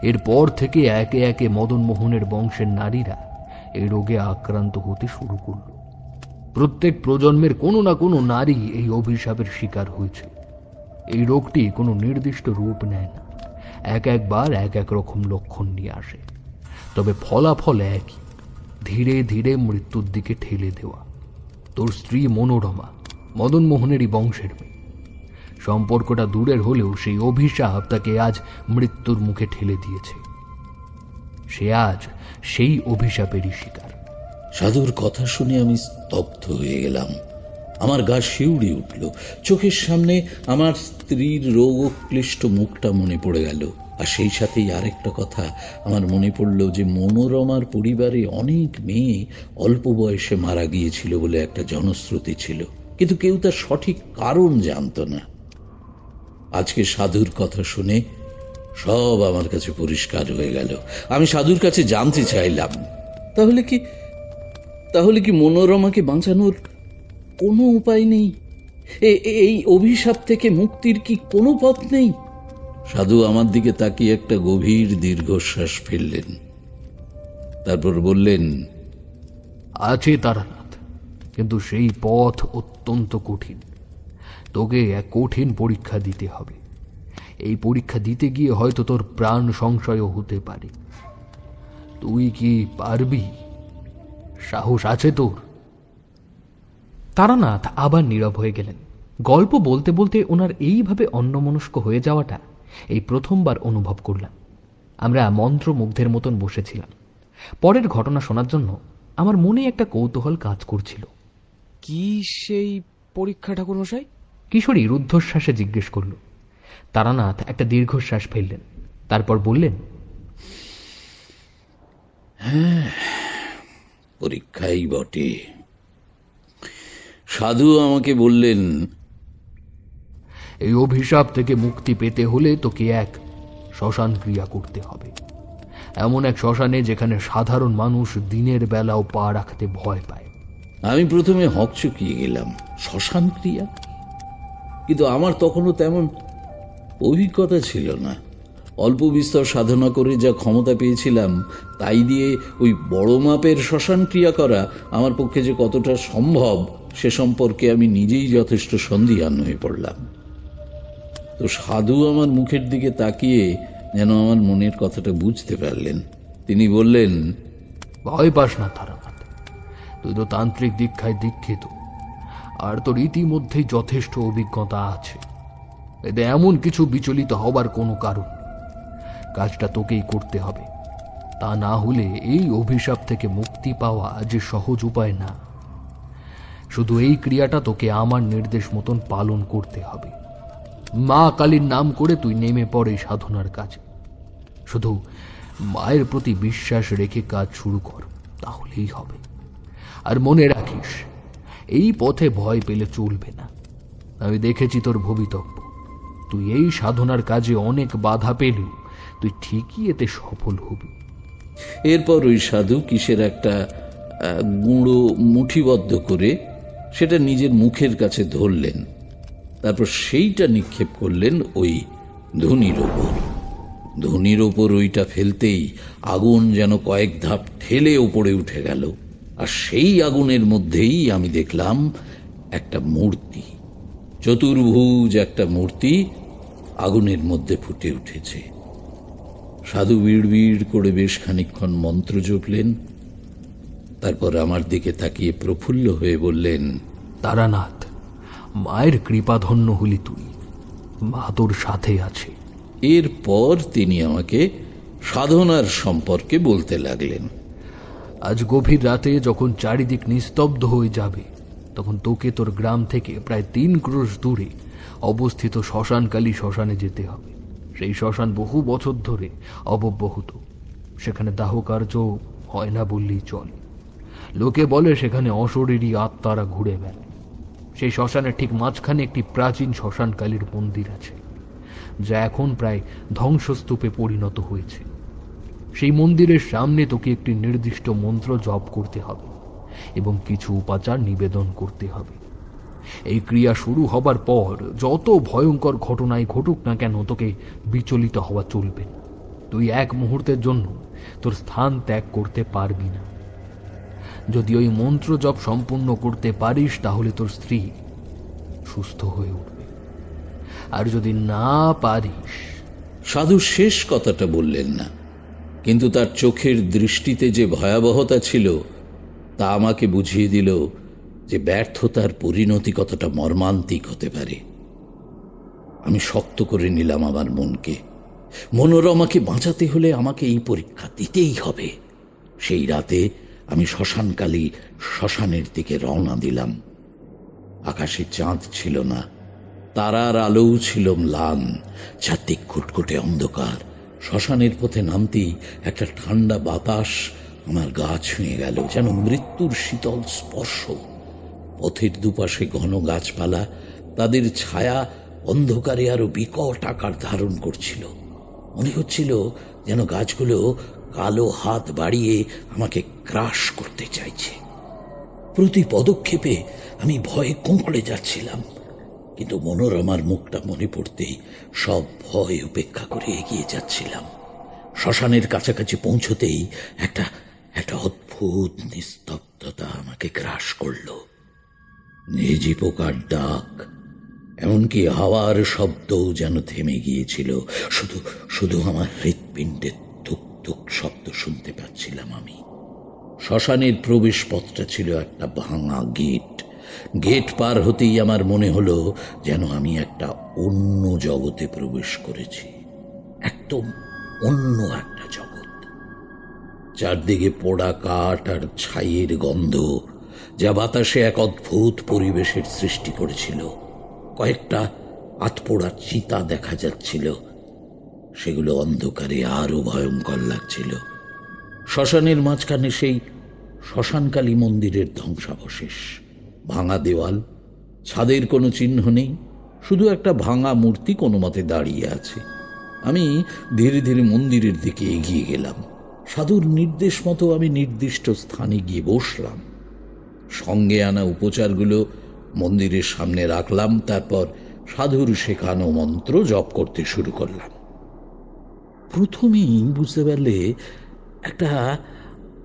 এরপর থেকে একে একে মদন মোহনের বংশের নারীরা এই রোগে আক্রান্ত হতে শুরু করল। প্রত্যেক প্রজন্মের কোনো না কোনো নারী এই অভিশাপের শিকার হয়েছে। এই রোগটি কোনো নির্দিষ্ট রূপ নেয় না, একবার এক এক রকম লক্ষণ নিয়ে আসে, তবে ফলাফল একই, ধীরে ধীরে মৃত্যুর দিকে ঠেলে দেওয়া। তোর স্ত্রী মনোরমা মদন মোহনেরই বংশের মেয়ে। সম্পর্কটা দূরের হলেও সেই অভিশাপ তাকে আজ মৃত্যুর মুখে ঠেলে দিয়েছে। সে আজ সেই অভিশাপেরই শিকার। সাধুর কথা শুনে আমি স্তব্ধ হয়ে গেলাম। আমার গা শিউড়ে উঠল। চোখের সামনে আমার স্ত্রীর রোগ ক্লিষ্ট মুখটা মনে পড়ে গেল। আর সেই সাথেই আরেকটা কথা আমার মনে পড়ল যে মনোরমার পরিবারে অনেক মেয়ে অল্প বয়সে মারা গিয়েছিল বলে একটা জনশ্রুতি ছিল, কিন্তু কেউ তার সঠিক কারণ জানত না। আজকে সাধুর কথা শুনে সব আমার কাছে পরিষ্কার হয়ে গেল। আমি সাধুর কাছে জানতে চাইলাম, তাহলে কি মনোরমাকে বাঁচানোর কোনো উপায় নেই? এই অভিশাপ থেকে মুক্তির কি কোনো পথ নেই? সাধু আমার দিকে তাকিয়ে একটা গভীর দীর্ঘশ্বাস ফেললেন, তারপর বললেন, আছে তারানাথ, কিন্তু সেই পথ অত্যন্ত কঠিন। তোকে এক কঠিন পরীক্ষা দিতে হবে। এই পরীক্ষা দিতে গিয়ে হয়তো তোর প্রাণ সংশয়ও হতে পারে। তুই কি পারবি? সাহস আছে তোর? তারানাথ আবার নীরব হয়ে গেলেন। গল্প বলতে বলতে ওনার এইভাবে অন্যমনস্ক হয়ে যাওয়াটা এই প্রথমবার অনুভব করলাম। আমরা মন্ত্রমুগ্ধের মতন বসেছিলাম। পরের ঘটনা শোনার জন্য আমার মনে একটা কৌতূহল কাজ করছিল। কি সেই পরীক্ষা ঠাকুরমশাই? কিশোরী রুদ্ধশ্বাসে জিজ্ঞেস করল। তারানাথ একটা দীর্ঘশ্বাস ফেললেন, তারপর বললেন, হ্যাঁ, পরীক্ষাই বটে। সাধু আমাকে বললেন, এই অভিশাপ থেকে মুক্তি পেতে হলে তোকে এক শ্মশান ক্রিয়া করতে হবে। এমন এক শ্মশানে যেখানে সাধারণ মানুষ দিনের বেলাও পা রাখতে ভয় পায়। আমি প্রথমে হকচকিয়ে গেলাম। শ্মশান ক্রিয়া? কিন্তু আমার তখনও তেমন অভিজ্ঞতা ছিল না। অল্প বিস্তর সাধনা করে যা ক্ষমতা পেয়েছিলাম তাই দিয়ে ওই বড় মাপের শ্মশান ক্রিয়া করা আমার পক্ষে যে কতটা সম্ভব সে সম্পর্কে আমি নিজেই যথেষ্ট সন্দিহান হয়ে পড়লাম। তো সাধু আমার মুখের দিকে তাকিয়ে যেন আমার মনের কথাটা বুঝতে পারলেন। তিনি বললেন, ভয় পাস না তারানাথ, তুই তো তান্ত্রিক দীক্ষায় দীক্ষিত, আর তোর ইতিমধ্যেই যথেষ্ট অভিজ্ঞতা আছে। এতে এমন কিছু বিচলিত হবার কোনো কারণ নেই। কাজটা তোকেই করতে হবে। তা না হলে এই অভিশাপ থেকে মুক্তি পাওয়া যে সহজ উপায় না। শুধু এই ক্রিয়াটা তোকে আমার নির্দেশ মতন পালন করতে হবে। মা কালীর নাম করে তুই নেমে পড় এই সাধনার কাজে। শুধু মায়ের প্রতি বিশ্বাস রেখে কাজ শুরু কর, তাহলেই হবে। আর মনে রাখিস, এই পথে ভয় পেলে চলবে না। আমি দেখেছি তোর ভবিতব্য। তুই এই সাধনার কাজে অনেক বাধা পেলেও তুই ঠিকই এতে সফল হবি। এরপর ওই সাধু কিসের একটা গুঁড়ো মুঠিবদ্ধ করে সেটা নিজের মুখের কাছে ধরলেন, তারপর সেইটা নিক্ষেপ করলেন ওই ধুনির ওপর। ধুনির ওপর ওইটা ফেলতেই আগুন যেন কয়েক ধাপ ঠেলে ওপরে উঠে গেল। আর সেই আগুনের মধ্যেই আমি দেখলাম একটা মূর্তি, চতুর্ভুজ একটা মূর্তি আগুনের মধ্যে ফুটে উঠেছে। সাধু বিড় করে বেশ খানিকক্ষণ মন্ত্র জপলেন, তারপর আমার দিকে তাকিয়ে প্রফুল্ল হয়ে বললেন, তারানাথ, মায়ের কৃপাধন্য হলি তুই। মা তোর সাথে আছে। এরপর তিনি আমাকে সাধনার সম্পর্কে বলতে লাগলেন। আজ গভীর রাতে যখন চারিদিক নিস্তব্ধ হয়ে যাবে, তখন তোকে তোর গ্রাম থেকে প্রায় 3 ক্রোশ দূরে অবস্থিত শ্মশানকালী শ্মশানে যেতে হবে। সেই শ্মশান বহু বছর ধরে অব্যবহত। সেখানে দাহ কার্য হয় না বললেই চলে। লোকে বলে সেখানে অশরীরী আত্মারা ঘুরে বেড়ায়। সেই শ্মশানের ঠিক মাঝখানে একটি প্রাচীন শ্মশানকালীর মন্দির আছে, যা এখন প্রায় ধ্বংসস্তূপে পরিণত হয়েছে। সেই মন্দিরের সামনে তোকে একটি নির্দিষ্ট মন্ত্র জপ করতে হবে এবং কিছু উপাচার নিবেদন করতে হবে। এই ক্রিয়া শুরু হবার পর যত ভয়ঙ্কর ঘটনাই ঘটুক না কেন, তোকে বিচলিত হওয়া চলবে না। তুই এক মুহূর্তের জন্য তোর স্থান ত্যাগ করতে পারবি না। যদি ওই মন্ত্র জপ সম্পূর্ণ করতে পারিস, তাহলে তোর স্ত্রী সুস্থ হয়ে উঠবে। আর যদি না পারিস। সাধু শেষ কথাটা বললেন না, কিন্তু তার চোখের দৃষ্টিতে যে ভয়াবহতা ছিল তা আমাকে বুঝিয়ে দিল যে ব্যর্থতার পরিণতি কতটা মর্মান্তিক হতে পারে। আমি শক্ত করে নিলাম আমার মনকে। মনোরমাকে বাঁচাতে হলে আমাকে এই পরীক্ষা দিতেই হবে। সেই রাতে আমি শ্মশানকালী শ্মশানের দিকে রওনা দিলাম। আকাশে চাঁদ ছিল না, তারার আলোও ছিল ম্লান, চারদিক খুটখুটে অন্ধকার। শ্মশানের পথে নামতেই একটা ঠান্ডা বাতাস আমার গা ছুঁয়ে গেল, যেন মৃত্যুর শীতল স্পর্শ। পথের দুপাশে ঘন গাছপালা, তাদের ছায়া অন্ধকারে আরো বিকট আকার ধারণ করছিল। মনে হচ্ছিল যেন গাছগুলো কালো হাত বাড়িয়ে আমাকে গ্রাস করতে চাইছে। প্রতি পদক্ষেপে আমি ভয়ে কোঁকড়ে যাচ্ছিলাম, কিন্তু মনোরমার মুখটা মনে পড়তেই সব ভয় উপেক্ষা করে এগিয়ে যাচ্ছিলাম। শ্মশানের কাছাকাছি পৌঁছতেই একটা অদ্ভুত নিস্তব্ধতা আমাকে গ্রাস করল। ঝিঁঝি পোকার ডাক, এমনকি হাওয়ার শব্দও যেন থেমে গিয়েছিল। শুধু আমার হৃৎপিণ্ডের ধুক ধুক শব্দ শুনতে পাচ্ছিলাম আমি। শ্মশানের প্রবেশ পথটা ছিল একটা ভাঙা গেট। গেট পার হতেই আমার মনে হলো যেন আমি একটা অন্য জগতে প্রবেশ করেছি, একদম অন্য একটা জগৎ। চারদিকে পোড়া কাঠ আর ছাইয়ের গন্ধ, যা বাতাসে এক অদ্ভুত পরিবেশের সৃষ্টি করেছিল। কয়েকটা আতপোড়া চিতা দেখা যাচ্ছিল, সেগুলো অন্ধকারে আরো ভয়ঙ্কর লাগছিল। শ্মশানের মাঝখানে সেই শ্মশানকালী মন্দিরের ধ্বংসাবশেষ, ভাঙা দেওয়াল, ছাদের কোনো চিহ্ন নেই, শুধু একটা ভাঙা মূর্তি কোনো মতে দাঁড়িয়ে আছে। আমি ধীরে ধীরে মন্দিরের দিকে এগিয়ে গেলাম। সাধুর নির্দেশ মতো আমি নির্দিষ্ট স্থানে গিয়ে বসলাম। সঙ্গে আনা উপচারগুলো মন্দিরের সামনে রাখলাম, তারপর সাধুর শেখানো মন্ত্র জপ করতে শুরু করলাম। প্রথমেই বুঝতে পারলে একটা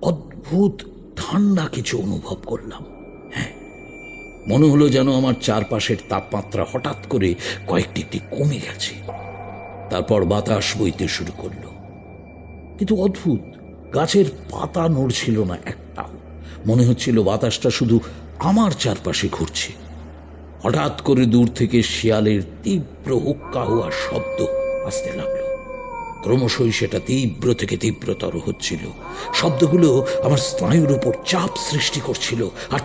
অদ্ভুত ঠান্ডা কিছু অনুভব করলাম। হ্যাঁ, মনে হলো যেন আমার চারপাশের তাপমাত্রা হঠাৎ করে কয়েক ডিগ্রি কমে গেছে। তারপর বাতাস বইতে শুরু করলো, কিন্তু অদ্ভুত, গাছের পাতা নড়ছিল না একটাও। মনে হচ্ছিল বাতাসটা শুধু আমার চারপাশে ঘুরছে। হঠাৎ করে দূর থেকে শিয়ালের তীব্র হুক্কা হওয়ার শব্দ আসতে লাগলো। ক্রমশই সেটা তীব্র থেকে তীব্রতর হচ্ছিল। শব্দগুলো আমার স্নায়ুর উপর চাপ সৃষ্টি করছিল। আর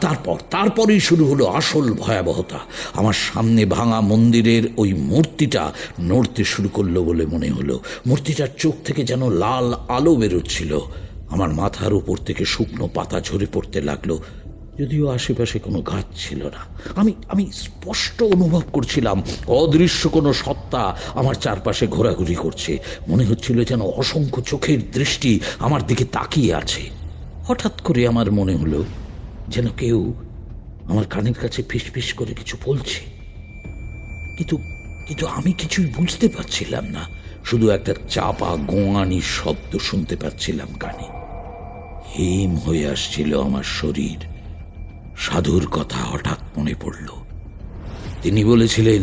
তারপরেই শুরু হলো আসল ভয়াবহতা। আমার সামনে ভাঙা মন্দিরের ওই মূর্তিটা নড়তে শুরু করলো বলে মনে হলো। মূর্তিটার চোখ থেকে যেন লাল আলো বেরোচ্ছিল। আমার মাথার উপর থেকে শুকনো পাতা ঝরে পড়তে লাগলো, যদিও আশেপাশে কোনো গাছ ছিল না। আমি স্পষ্ট অনুভব করছিলাম অদৃশ্য কোনো সত্তা আমার চারপাশে ঘোরাঘুরি করছে। মনে হচ্ছিল যেন অসংখ্য চোখের দৃষ্টি আমার দিকে তাকিয়ে আছে। হঠাৎ করে আমার মনে হলো যেন কেউ আমার কানের কাছে ফিসফিস করে কিছু বলছে, কিন্তু আমি কিছুই বুঝতে পারছিলাম না। শুধু একটা চাপা গোয়ানি শব্দ শুনতে পাচ্ছিলাম কানে। হিম হয়ে আসছিল আমার শরীর। সাধুর কথা হঠাৎ মনে পড়ল। তিনি বলেছিলেন,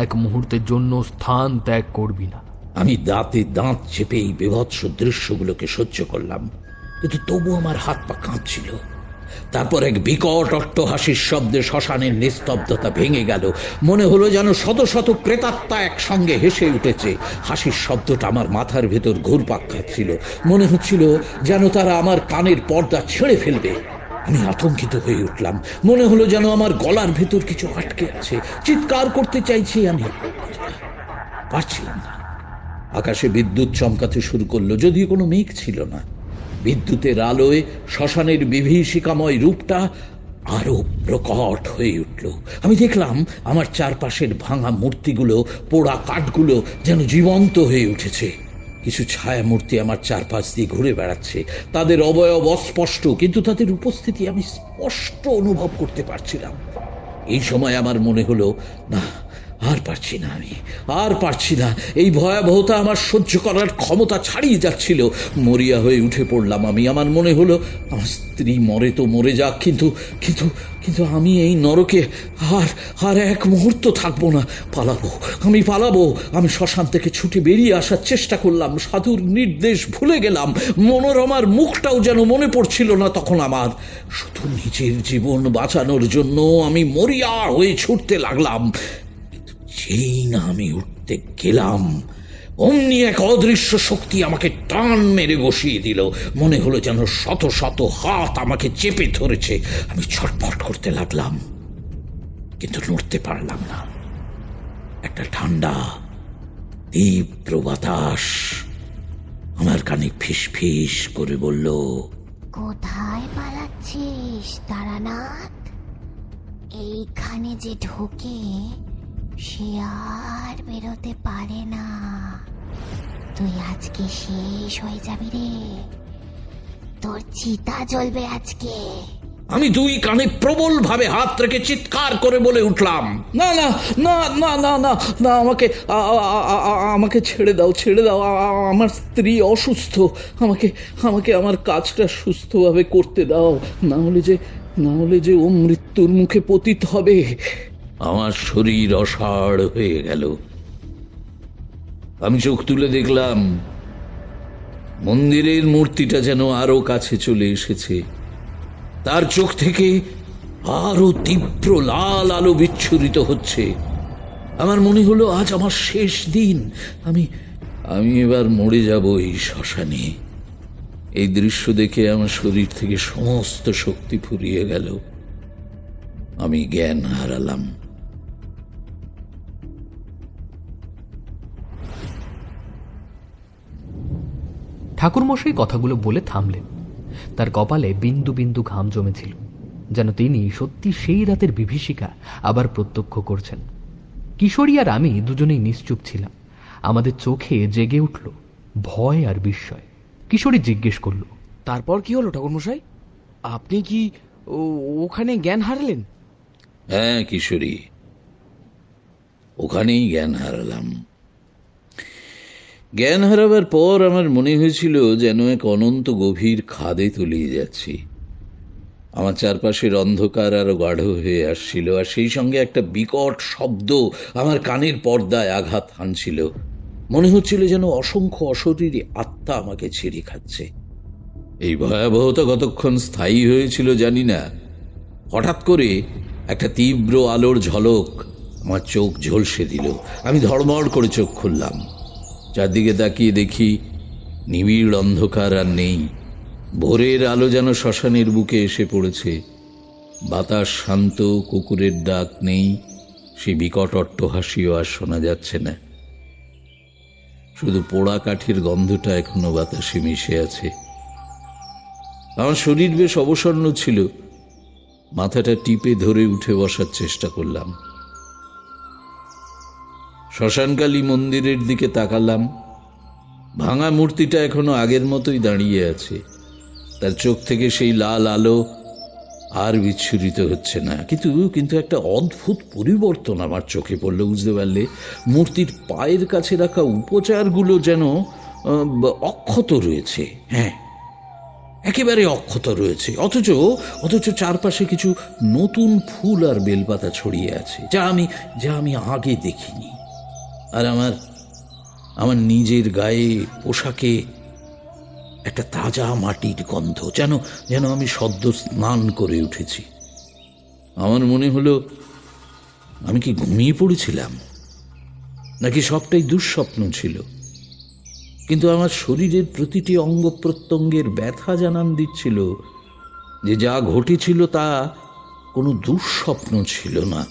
এক মুহূর্তের জন্য স্থান ত্যাগ করবি না। আমি দাঁতে দাঁত চেপে এই বিভৎস দৃশ্যগুলোকে সহ্য করলাম, কিন্তু তবু আমার হাত পা কাঁপছিল। তারপর এক বিকট অট্টহাসির শব্দে শ্মশানের নিস্তব্ধতা ভেঙে গেল। মনে হলো যেন শত শত প্রেতাত্মা একসঙ্গে হেসে উঠেছে। হাসির শব্দটা আমার মাথার ভেতর ঘুরপাক খাচ্ছিল। মনে হচ্ছিল যেন তারা আমার কানের পর্দা ছেড়ে ফেলবে। আমি আতঙ্কিত হয়ে উঠলাম। মনে হলো যেন আমার গলার ভেতর কিছু আটকে আছে। চিৎকার করতে চাইছি আমি, পারছিলাম না। আকাশে বিদ্যুৎ চমকাতে শুরু করলো, যদিও কোনো মেঘ ছিল না। বিদ্যুতের আলোয় শ্মশানের বিভীষিকাময় রূপটা আরো প্রকট হয়ে উঠল। আমি দেখলাম আমার চারপাশের ভাঙা মূর্তিগুলো, পোড়া কাঠগুলো যেন জীবন্ত হয়ে উঠেছে। কিছু ছায়া মূর্তি আমার চারপাশ দিয়ে ঘুরে বেড়াচ্ছে। তাদের অবয়ব অস্পষ্ট, কিন্তু তাদের উপস্থিতি আমি স্পষ্ট অনুভব করতে পারছিলাম। এই সময় আমার মনে হলো, না, আর পারছি না, আমি আর পারছি না। এই ভয়াবহতা আমার সহ্য করার ক্ষমতা ছাড়িয়ে যাচ্ছিল। মরিয়া হয়ে উঠে পড়লাম আমি। আমার মনে হলো আমার স্ত্রী মরে তো মরে যাক, কিন্তু কিন্তু কিন্তু আমি এই নরকে আর এক মুহূর্ত থাকবো না। আমি পালাবো। আমি শ্মশান থেকে ছুটে বেরিয়ে আসার চেষ্টা করলাম। সাধুর নির্দেশ ভুলে গেলাম। মনোরমার মুখটাও যেন মনে পড়ছিল না তখন আমার। শুধু নিজের জীবন বাঁচানোর জন্য আমি মরিয়া হয়ে ছুটতে লাগলাম। যেই না আমি উঠতে গেলাম, অমনি এক অদৃশ্য শক্তি আমাকে টান মেরে বসিয়ে দিল। মনে হলো যেন শত শত হাত আমাকে চেপে ধরেছে। আমি ছটফট করতে লাগলাম, কিন্তু নড়তে পারলাম না। একটা ঠান্ডা তীব্র বাতাস আমার কানে ফিস ফিস করে বলল, কোথায় পালাচ্ছিস তারানাথ? এইখানে যে ঢোকে সে আর বেরোতে পারে না। তুই আজকে শেষ হয়ে যাবি রে, তোর চিতা জ্বলবে আজকে। আমি দুই কানে প্রবল ভাবে হাত রেখে চিৎকার করে বলে উঠলাম, না না না না না না না, আমাকে আমাকে ছেড়ে দাও, ছেড়ে দাও। আমার স্ত্রী অসুস্থ, আমাকে আমাকে আমার কাজটা সুস্থভাবে করতে দাও, না হলে যে ও মৃত্যুর মুখে পতিত হবে। আমার শরীর অসাড় হয়ে গেল। আমি চোখ তুলে দেখলাম মন্দিরের মূর্তিটা যেন আরো কাছে চলে এসেছে। তার চোখ থেকে আরো তীব্র লাল আলো বিচ্ছুরিত হচ্ছে। আমার মনে হলো আজ আমার শেষ দিন, আমি এবার মরে যাব এই শ্মশানে। এই দৃশ্য দেখে আমার শরীর থেকে সমস্ত শক্তি ফুরিয়ে গেল। আমি জ্ঞান হারালাম। ঠাকুরমশাই কথাগুলো বলে থামলেন। তার কপালে বিন্দু বিন্দু ঘাম জমেছিল, যেন তিনি সত্যি সেই রাতের বিভীষিকা আবার প্রত্যক্ষ করছেন। কিশোরী আর আমি দুজনেই নিশ্চুপ ছিলাম। আমাদের চোখে জেগে উঠল ভয় আর বিস্ময়। কিশোরী জিজ্ঞেস করল, তারপর কি হলো ঠাকুরমশাই? আপনি কি ওখানে জ্ঞান হারালেন? হ্যাঁ কিশোরী, ওখানেই জ্ঞান হারালাম। জ্ঞান হারাবার পর আমার মনে হয়েছিল যেন এক অনন্ত গভীর খাদে তলিয়ে যাচ্ছি। আমার চারপাশের অন্ধকার আরো গাঢ় হয়ে আসছিল, আর সেই সঙ্গে একটা বিকট শব্দ আমার কানের পর্দায় আঘাত হানছিল। মনে হচ্ছিল যেন অসংখ্য অশরীরী আত্মা আমাকে ছিঁড়ে খাচ্ছে। এই ভয়াবহতা কতক্ষণ স্থায়ী হয়েছিল জানি না। হঠাৎ করে একটা তীব্র আলোর ঝলক আমার চোখ ঝলসে দিল। আমি ধড়মড় করে চোখ খুললাম। চারদিকে তাকিয়ে দেখি নিবিড় অন্ধকার আর নেই। ভোরের আলো যেন শ্মশানের বুকে এসে পড়েছে। বাতাস শান্ত, কুকুরের ডাক নেই, সে বিকট অট্টহাসিও আর শোনা যাচ্ছে না। শুধু পোড়া কাঠের গন্ধটা এখনো বাতাসে মিশে আছে। আমার শরীর বেশ অবসন্ন ছিল। মাথাটা টিপে ধরে উঠে বসার চেষ্টা করলাম। শ্মশানকালী মন্দিরের দিকে তাকালাম। ভাঙা মূর্তিটা এখনো আগের মতোই দাঁড়িয়ে আছে। তার চোখ থেকে সেই লাল আলো আর বিচ্ছুরিত হচ্ছে না। কিন্তু একটা অদ্ভুত পরিবর্তন আমার চোখে পড়লো। বুঝতে পারলে, মূর্তির পায়ের কাছে রাখা উপচারগুলো যেন অক্ষত রয়েছে। হ্যাঁ, একেবারে অক্ষত রয়েছে, অথচ চারপাশে কিছু নতুন ফুল আর বেলপাতা ছড়িয়ে আছে, যা আমি আগে দেখিনি। আর আমার নিজের গায়ে, পোশাকে একটা তাজা মাটির গন্ধ, যেন আমি সদ্য স্নান করে উঠেছি। আমার মনে হলো, আমি কি ঘুমিয়ে পড়েছিলাম নাকি সবটাই দুঃস্বপ্ন ছিল? কিন্তু আমার শরীরের প্রতিটি অঙ্গ প্রত্যঙ্গের ব্যথা জানান দিচ্ছিল যে যা ঘটেছিল তা কোনো দুঃস্বপ্ন ছিল না।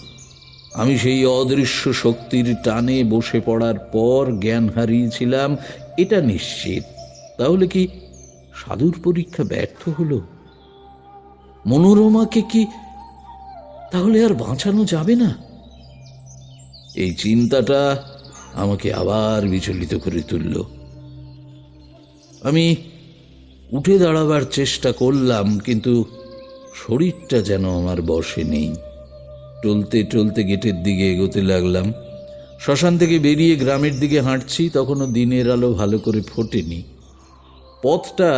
আমি সেই অদৃশ্য শক্তির টানে বসে পড়ার পর জ্ঞান হারিয়েছিলাম, এটা নিশ্চিত। তাহলে কি সাধুর পরীক্ষা ব্যর্থ হলো? মনোরমাকে কি তাহলে আর বাঁচানো যাবে না? এই চিন্তাটা আমাকে আবার বিচলিত করে তুলল। আমি উঠে দাঁড়াবার চেষ্টা করলাম, কিন্তু শরীরটা যেন আমার বশে নেই। টলতে টলতে গেটের দিকে এগোতে লাগলাম। শ্মশান থেকে বেরিয়ে গ্রামের দিকে হাঁটছি, তখনও দিনের আলো ভালো করে ফোটেনি। পথটা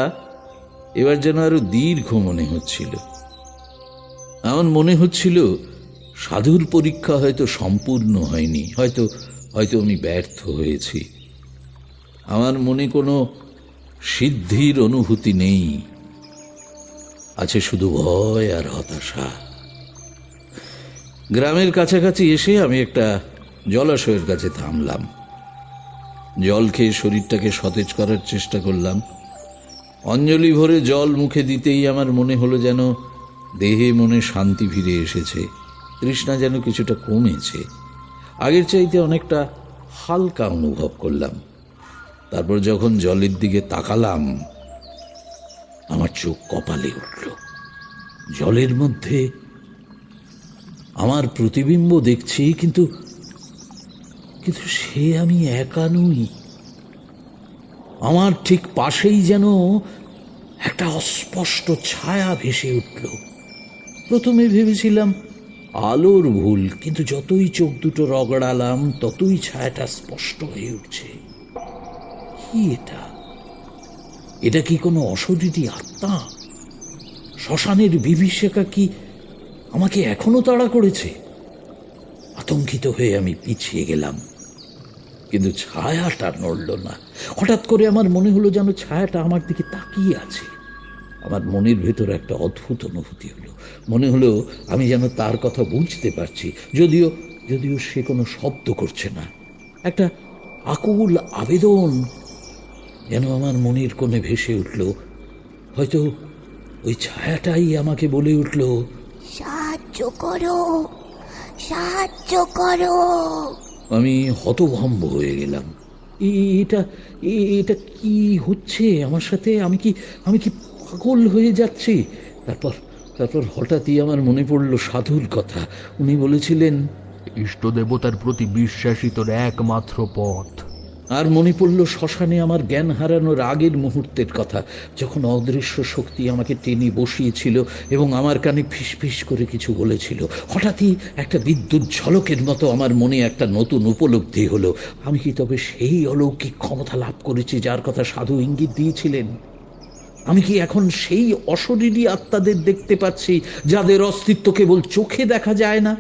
এবার যেন আরো দীর্ঘ মনে হচ্ছিল। আমার মনে হচ্ছিল সাধুর পরীক্ষা হয়তো সম্পূর্ণ হয়নি, হয়তো আমি ব্যর্থ হয়েছি। আমার মনে কোনো সিদ্ধির অনুভূতি নেই, আছে শুধু ভয় আর হতাশা। গ্রামের কাছাকাছি এসে আমি একটা জলাশয়ের কাছে থামলাম। জল খেয়ে শরীরটাকে সতেজ করার চেষ্টা করলাম। অঞ্জলি ভরে জল মুখে দিতেই আমার মনে হলো যেন দেহে মনে শান্তি ফিরে এসেছে, তৃষ্ণা যেন কিছুটা কমেছে, আগের চাইতে অনেকটা হালকা অনুভব করলাম। তারপর যখন জলের দিকে তাকালাম, আমার চোখ কপালে উঠল। জলের মধ্যে আমার প্রতিবিম্ব দেখছি, কিন্তু কিন্তু সে আমি একা নই। আমার ঠিক পাশেই যেন একটা অস্পষ্ট ছায়া ভেসে উঠল। প্রথমে ভেবেছিলাম আলোর ভুল, কিন্তু যতই চোখ দুটো রগড়ালাম ততই ছায়াটা স্পষ্ট হয়ে উঠছে। কি এটা? এটা কি কোনো অশরীরী আত্মা? শ্মশানের বিভীষিকা কি আমাকে এখনো তাড়া করেছে? আতঙ্কিত হয়ে আমি পিছিয়ে গেলাম, কিন্তু ছায়াটা নড়ল না। হঠাৎ করে আমার মনে হলো যেন ছায়াটা আমার দিকে তাকিয়ে আছে। আমার মনের ভেতর একটা অদ্ভুত অনুভূতি হলো। মনে হলো আমি যেন তার কথা বুঝতে পারছি, যদিও যদিও সে কোনো শব্দ করছে না। একটা আকুল আবেদন যেন আমার মনের কোণে ভেসে উঠল। হয়তো ওই ছায়াটাই আমাকে বলে উঠল, সাহায্য করো, সাহায্য করো। আমি হতভম্ব হয়ে গেলাম। এটা এটা কি হচ্ছে আমার সাথে? আমি কি পাগল হয়ে যাচ্ছি? তারপর তারপর হঠাৎই আমার মনে পড়ল সাধুর কথা। উনি বলেছিলেন, ইষ্ট দেবতার প্রতি বিশ্বাসী তোর একমাত্র পথ। আর মনে পড়ল শ্মশানে আমার জ্ঞান হারানোর আগের মুহূর্তের কথা, যখন অদৃশ্য শক্তি আমাকে টেনে বসিয়েছিল এবং আমার কানে ফিসফিস করে কিছু বলেছিল। হঠাৎই একটা বিদ্যুৎ ঝলকের মতো আমার মনে একটা নতুন উপলব্ধি হলো। আমি কি তবে সেই অলৌকিক ক্ষমতা লাভ করেছি যার কথা সাধু ইঙ্গিত দিয়েছিলেন? আমি কি এখন সেই অশরীরী আত্মাদের দেখতে পাচ্ছি যাদের অস্তিত্ব কেবল চোখে দেখা যায় না?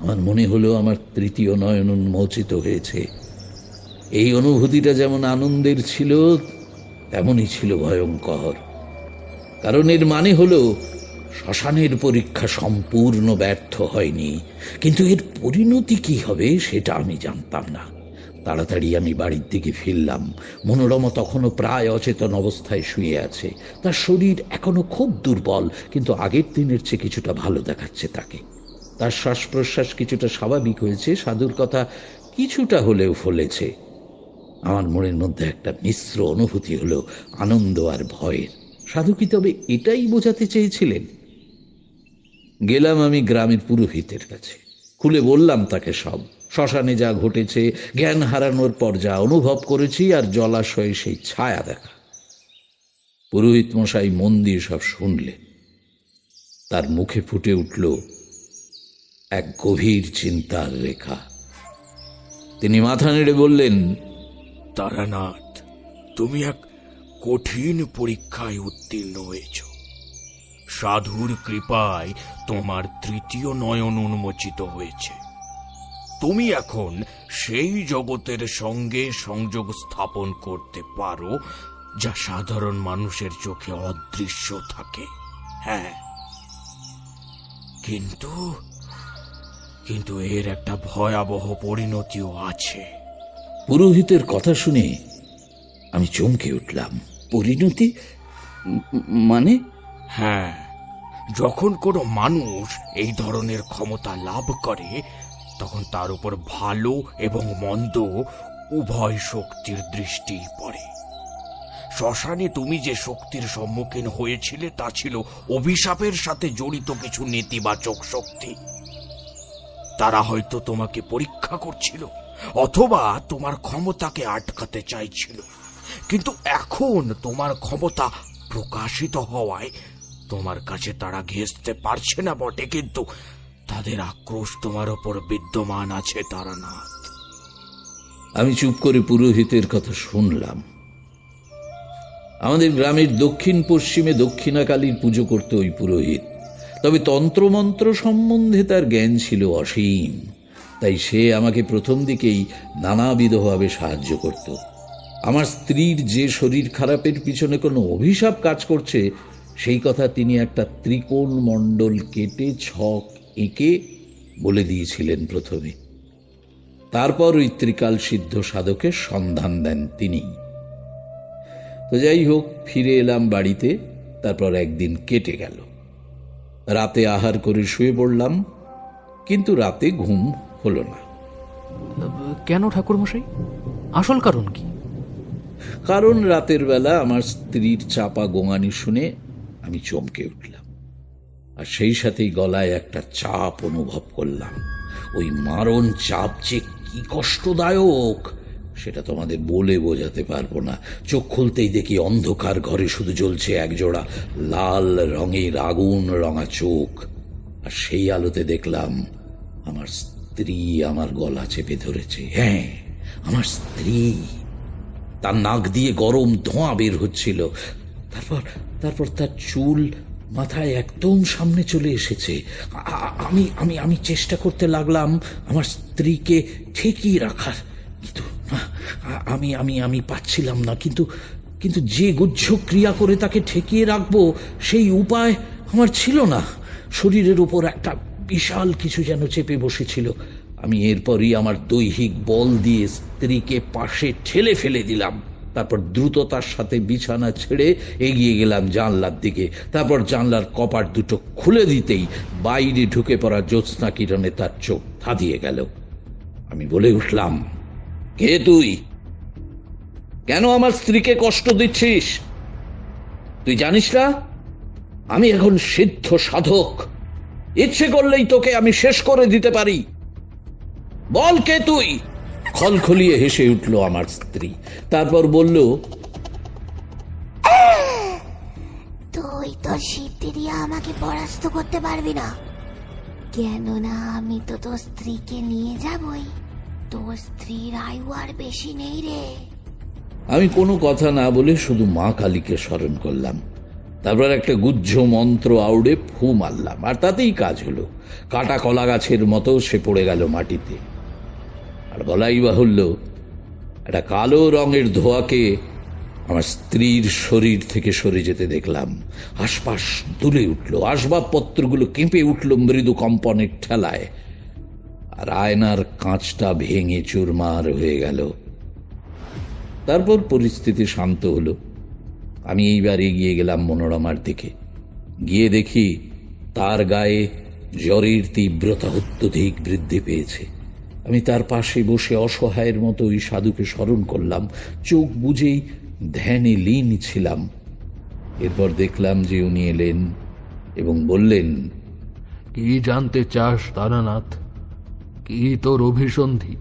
আমার মনে হলো আমার তৃতীয় নয়ন উন্মোচিত হয়েছে। এই অনুভূতিটা যেমন আনন্দের ছিল, তেমনই ছিল ভয়ঙ্কর। কারণ এর মানে হলো শ্মশানের পরীক্ষা সম্পূর্ণ ব্যর্থ হয়নি, কিন্তু এর পরিণতি কি হবে সেটা আমি জানতাম না। তাড়াতাড়ি আমি বাড়ির দিকে ফিরলাম। মনোরমা তখনও প্রায় অচেতন অবস্থায় শুয়ে আছে। তার শরীর এখনো খুব দুর্বল, কিন্তু আগের দিনের চেয়ে কিছুটা ভালো দেখাচ্ছে তাকে। তার শ্বাস প্রশ্বাস কিছুটা স্বাভাবিক হয়েছে, সাধুর কথা কিছুটা হলেও ফলেছে। আমার মনের মধ্যে একটা মিশ্র অনুভূতি হলো, আনন্দ আর ভয়ের। সাধু কি তবে এটাই বোঝাতে চেয়েছিলেন? গেলাম আমি গ্রামের পুরোহিতের কাছে, খুলে বললাম তাকে সব। শ্মশানে যা ঘটেছে, জ্ঞান হারানোর পর যা অনুভব করেছি, আর জলাশয়ে সেই ছায়া দেখা। পুরোহিত মশাই মন দিয়ে সব শুনলেন। তার মুখে ফুটে উঠল এক গভীর চিন্তার রেখা। তিনি মাথা নেড়ে বললেন, তারানাথ, তুমি এক কঠিন পরীক্ষায় উত্তীর্ণ হয়েছ। সাধুর কৃপায় তোমার তৃতীয় নয়ন উন্মোচিত হয়েছে। তুমি এখন সেই জগতের সঙ্গে সংযোগ স্থাপন করতে পারো যা সাধারণ মানুষের চোখে অদৃশ্য থাকে। হ্যাঁ, কিন্তু কিন্তু এর একটা ভয়াবহ পরিণতিও আছে। পুরোহিতের কথা শুনে আমি চমকে উঠলাম। পরিণতি মানে? হ্যাঁ, যখন কোনো মানুষ এই ধরনের ক্ষমতা লাভ করে, তখন তার উপর ভালো এবং মন্দ উভয় শক্তির দৃষ্টি পড়ে। শ্মশানে তুমি যে শক্তির সম্মুখীন হয়েছিলে তা ছিল অভিশাপের সাথে জড়িত কিছু নেতিবাচক শক্তি। তারা হয়তো তোমাকে পরীক্ষা করছিল, অথবা তোমার ক্ষমতাকে আটকাতে চাইছিল। কিন্তু এখন তোমার ক্ষমতা প্রকাশিত হওয়ায় তোমার কাছে তারা ঘেঁষতে পারছে না বটে, কিন্তু তাদের আক্রোশ তোমার ওপর বিদ্যমান আছে তারানাথ। আমি চুপ করে পুরোহিতের কথা শুনলাম। আমাদের গ্রামের দক্ষিণ পশ্চিমে দক্ষিণাকালীর পুজো করত ওই পুরোহিত। তবে তন্ত্রমন্ত্র সম্বন্ধে তার জ্ঞান ছিল অসীম। তাই সে আমাকে প্রথম দিকেই নানাবিধভাবে সাহায্য করত। আমার স্ত্রীর যে শরীর খারাপের পিছনে কোনো অভিশাপ কাজ করছে, সেই কথা তিনি একটা ত্রিকোণ মণ্ডল কেটে ছক এঁকে বলে দিয়েছিলেন প্রথমে। তারপর ওই ত্রিকাল সিদ্ধ সাধকের সন্ধান দেন তিনি। তো যাই হোক, ফিরে এলাম বাড়িতে। তারপর একদিন কেটে গেল। রাতে আহার করে শুয়ে পড়লাম, কিন্তু রাতে ঘুম হলো না। কেন ঠাকুরমশাই? আসল কারণ কি? কারণ রাতের বেলা আমার স্ত্রীর চাপা গোঙানি শুনে আমি চমকে উঠলাম, আর সেই সাথেই গলায় একটা চাপ অনুভব করলাম। ওই মারণ চাপ যে কি কষ্টদায়ক সেটা তোমাদের বলে বোঝাতে পারবো না। চোখ খুলতেই দেখি অন্ধকার ঘরে শুধু জ্বলছে একজোড়া লাল রঙের আগুন রঙা চোখ, আর সেই আলোতে দেখলাম আমার স্ত্রী আমার গলা চেপে ধরেছে। হ্যাঁ, আমার স্ত্রী। তার নাক দিয়ে গরম ধোঁয়া বের হচ্ছিল। তারপর তার চুল মাথায় একদম সামনে চলে এসেছে। আমি আমি আমি চেষ্টা করতে লাগলাম আমার স্ত্রীকে ঠেকিয়ে রাখার, কিন্তু আমি আমি আমি পাচ্ছিলাম না। কিন্তু যে গুহ্য ক্রিয়া করে তাকে ঠেকিয়ে রাখবো সেই উপায় আমার ছিল না। শরীরের উপর একটা বিশাল কিছু যেন চেপে বসেছিল। আমি এরপরই আমার দৈহিক বল দিয়ে স্ত্রীকে পাশে ঠেলে ফেলে দিলাম। তারপর দ্রুততার সাথে বিছানা ছেড়ে এগিয়ে গেলাম জানলার দিকে। তারপর জানলার কপাট দুটো খুলে দিতেই বাইরে ঢুকে পড়া জ্যোৎস্না কিরণে তার চোখ ধাঁধিয়ে গেল। আমি বলে উঠলাম, কে তুই? কেন আমার স্ত্রীকে কষ্ট দিচ্ছিস? তুই জানিস না আমি এখন সিদ্ধ সাধক? ইচ্ছে করলেই তোকে আমি শেষ করে দিতে পারি। বল, কে তুই? খলখলিয়ে হেসে উঠল আমার স্ত্রী। তারপর বলল, তুই তোর সিদ্ধি দিয়ে আমাকে পরাস্ত করতে পারবি না, কেননা আমি তো তোর স্ত্রীকে নিয়ে যাবই। তোর স্ত্রীর আয়ু আর বেশি নেই রে। আমি কোনো কথা না বলে শুধু মা কালীকে স্মরণ করলাম। তারপর একটা গুহ্য মন্ত্র আউড়ে ফু মারলাম, আর তাতেই কাজ হলো। কাটা কলা গাছের মতো সে পড়ে গেল মাটিতে। আর বলাই বাহুল্য, একটা কালো রঙের ধোঁয়াকে আমার স্ত্রীর শরীর থেকে সরে যেতে দেখলাম। আশপাশ দুলে উঠল, আসবাবপত্রগুলো কেঁপে উঠল মৃদু কম্পনের ঠেলায়, আর আয়নার কাঁচটা ভেঙে চুরমার হয়ে গেল। তারপর পরিস্থিতি শান্ত হলো। আমি এইবার এগিয়ে গেলাম মনোরমার দিকে। গিয়ে দেখি তার গায়ে জ্বরের তীব্রতা অত্যধিক বৃদ্ধি পেয়েছে। আমি তার পাশে বসে অসহায়ের মতো ওই সাধুকে স্মরণ করলাম, চোখ বুজেই ধ্যানে লীন ছিলাম। এরপর দেখলাম যে উনি এলেন এবং বললেন, কি জানতে চাস তারানাথ? কি তোর অভিসন্ধি?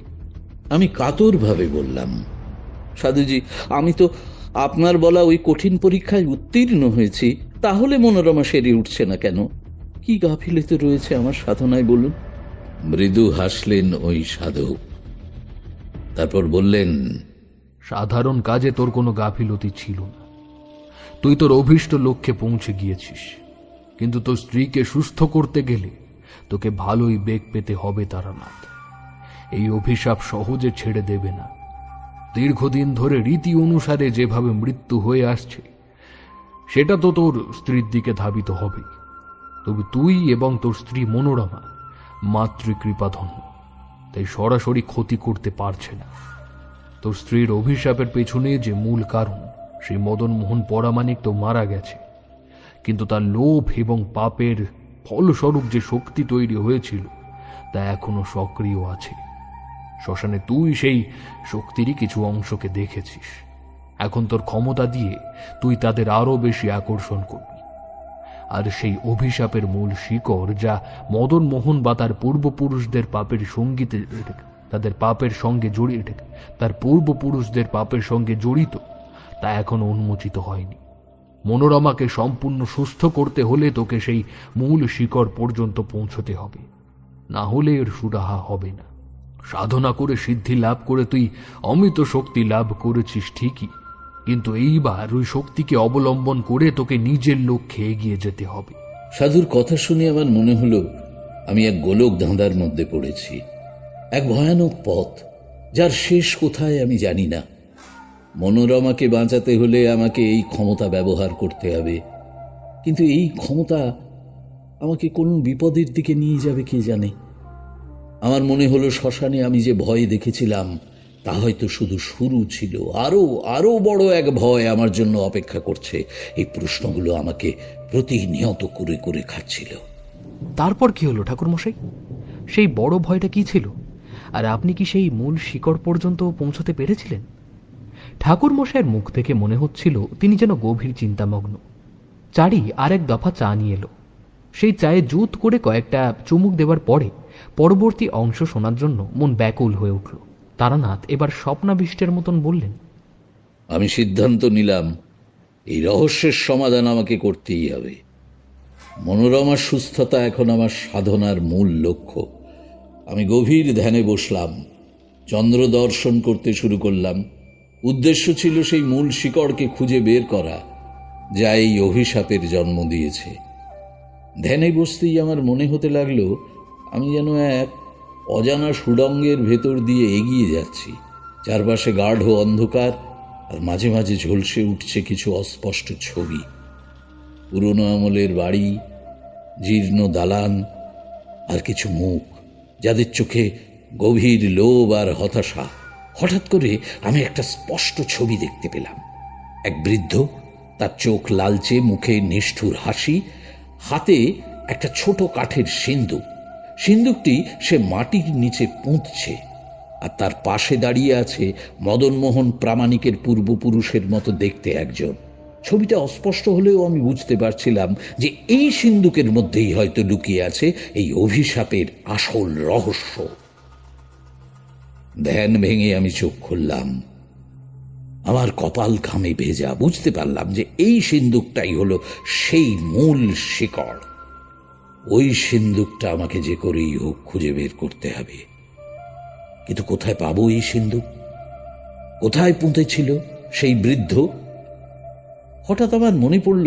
আমি কাতরভাবে বললাম, সাধুজি, আমি তো আপনার বলা ওই কঠিন পরীক্ষায় উত্তীর্ণ হয়েছি, তাহলে মনোরমা সেরে উঠছে না কেন? কি গাফিলতি রয়েছে আমার সাধনায় বলুন? মৃদু হাসলেন ওই সাধক। তারপর বললেন, সাধারণ কাজে তোর কোনো গাফিলতি ছিল না। তুই তোর অভীষ্ট লক্ষ্যে পৌঁছে গিয়েছিস, কিন্তু তোর স্ত্রীকে সুস্থ করতে গেলে তোকে ভালোই বেগ পেতে হবে তারানাথ। এই অভিশাপ সহজে ছেড়ে দেবে না। দীর্ঘদিন ধরে রীতি অনুসারে যেভাবে মৃত্যু হয়ে আসছে সেটা তো তোর স্ত্রীর দিকে ধাবিত হবে। তবে তুই এবং তোর স্ত্রী মনোরমা মাতৃকৃপাধন্য, তাই সরাসরি ক্ষতি করতে পারছে না। তোর স্ত্রীর অভিশাপের পেছনে যে মূল কারণ, সেই মদন মোহন পরামানিক তো মারা গেছে, কিন্তু তার লোভ এবং পাপের ফলস্বরূপ যে শক্তি তৈরি হয়েছিল তা এখনো সক্রিয় আছে। শ্মশানে তুই সেই শক্তিরই কিছু অংশকে দেখেছিস। এখন তোর ক্ষমতা দিয়ে তুই তাদের আরো বেশি আকর্ষণ করবি। আর সেই অভিশাপের মূল শিকড়, যা মদন মোহন বা তার পূর্বপুরুষদের পাপের সঙ্গীতে তাদের পাপের সঙ্গে জড়িয়ে তার পূর্বপুরুষদের পাপের সঙ্গে জড়িত, তা এখনো উন্মোচিত হয়নি। মনোরমাকে সম্পূর্ণ সুস্থ করতে হলে তোকে সেই মূল শিকড় পর্যন্ত পৌঁছতে হবে, না হলে এর সুরাহা হবে না। সাধনা করে সিদ্ধি লাভ করে তুই অমিত শক্তি লাভ করেছিস ঠিকই, কিন্তু এইবার ওই শক্তিকে অবলম্বন করে তোকে নিজের লক্ষ্যে এগিয়ে যেতে হবে। সাধুর কথা শুনে আমার মনে হলো আমি এক গোলক ধাঁধার মধ্যে পড়েছি, এক ভয়ানক পথ, যার শেষ কোথায় আমি জানি না। মনোরমাকে বাঁচাতে হলে আমাকে এই ক্ষমতা ব্যবহার করতে হবে, কিন্তু এই ক্ষমতা আমাকে কোন বিপদের দিকে নিয়ে যাবে কে জানে। আমার মনে হলো শ্মশানে আমি যে ভয় দেখেছিলাম তা হয়তো শুধু শুরু ছিল। আরো আরো বড় এক ভয় আমার জন্য অপেক্ষা করছে। এই প্রশ্নগুলো আমাকে প্রতিনিয়ত করে করে খাচ্ছিল। তারপর কি হলো ঠাকুরমশাই? সেই বড় ভয়টা কি ছিল? আর আপনি কি সেই মূল শিকড় পর্যন্ত পৌঁছতে পেরেছিলেন? ঠাকুরমশাইয়ের মুখ থেকে মনে হচ্ছিল তিনি যেন গভীর চিন্তামগ্ন। চারি আরেক দফা চা নিয়ে এলো। সেই চায়ে জুত করে কয়েকটা চুমুক দেওয়ার পরে পরবর্তী অংশ শোনার জন্য মন ব্যাকুল হয়ে উঠল। তারানাথ এবার স্বপ্নাবিষ্টের মতন বললেন, আমি সিদ্ধান্ত নিলাম এই রহস্যের সমাধান আমাকে করতেই হবে। মনোরমার সুস্থতা এখন আমার সাধনার মূল লক্ষ্য। আমি গভীর ধ্যানে বসলাম, চন্দ্র দর্শন করতে শুরু করলাম। উদ্দেশ্য ছিল সেই মূল শিকড়কে খুঁজে বের করা যা এই অভিশাপের জন্ম দিয়েছে। ধ্যানে বসতেই আমার মনে হতে লাগলো আমি যেন এক অজানা সুড়ঙ্গের ভেতর দিয়ে এগিয়ে যাচ্ছি। চারপাশে গাঢ় অন্ধকার, আর মাঝে মাঝে ঝলসে উঠছে কিছু অস্পষ্ট ছবি। পুরনো আমলের বাড়ি, জীর্ণ দালান, আর কিছু মুখ যাদের চোখে গভীর লোভ আর হতাশা। হঠাৎ করে আমি একটা স্পষ্ট ছবি দেখতে পেলাম। এক বৃদ্ধ, তার চোখ লালচে, মুখে নিষ্ঠুর হাসি, হাতে একটা ছোট কাঠের সিন্দুক। সিন্দুকটি সে মাটির নিচে পুঁতছে, আর তার পাশে দাঁড়িয়ে আছে মদনমোহন প্রামাণিকের পূর্বপুরুষের মতো দেখতে একজন। ছবিটা অস্পষ্ট হলেও আমি বুঝতে পারছিলাম যে এই সিন্দুকের মধ্যেই হয়তো লুকিয়ে আছে এই অভিশাপের আসল রহস্য। ধ্যান ভেঙে আমি চোখ খুললাম। আমার কপাল ঘামে ভেজা। বুঝতে পারলাম যে এই সিন্দুকটাই হলো সেই মূল শিকড়। ওই সিন্দুকটা আমাকে যে করেই হোক খুঁজে বের করতে হবে। কিন্তু কোথায় পাবো এই সিন্দুক? কোথায় পুঁতেছিল সেই বৃদ্ধ? হঠাৎ আমার মনে পড়ল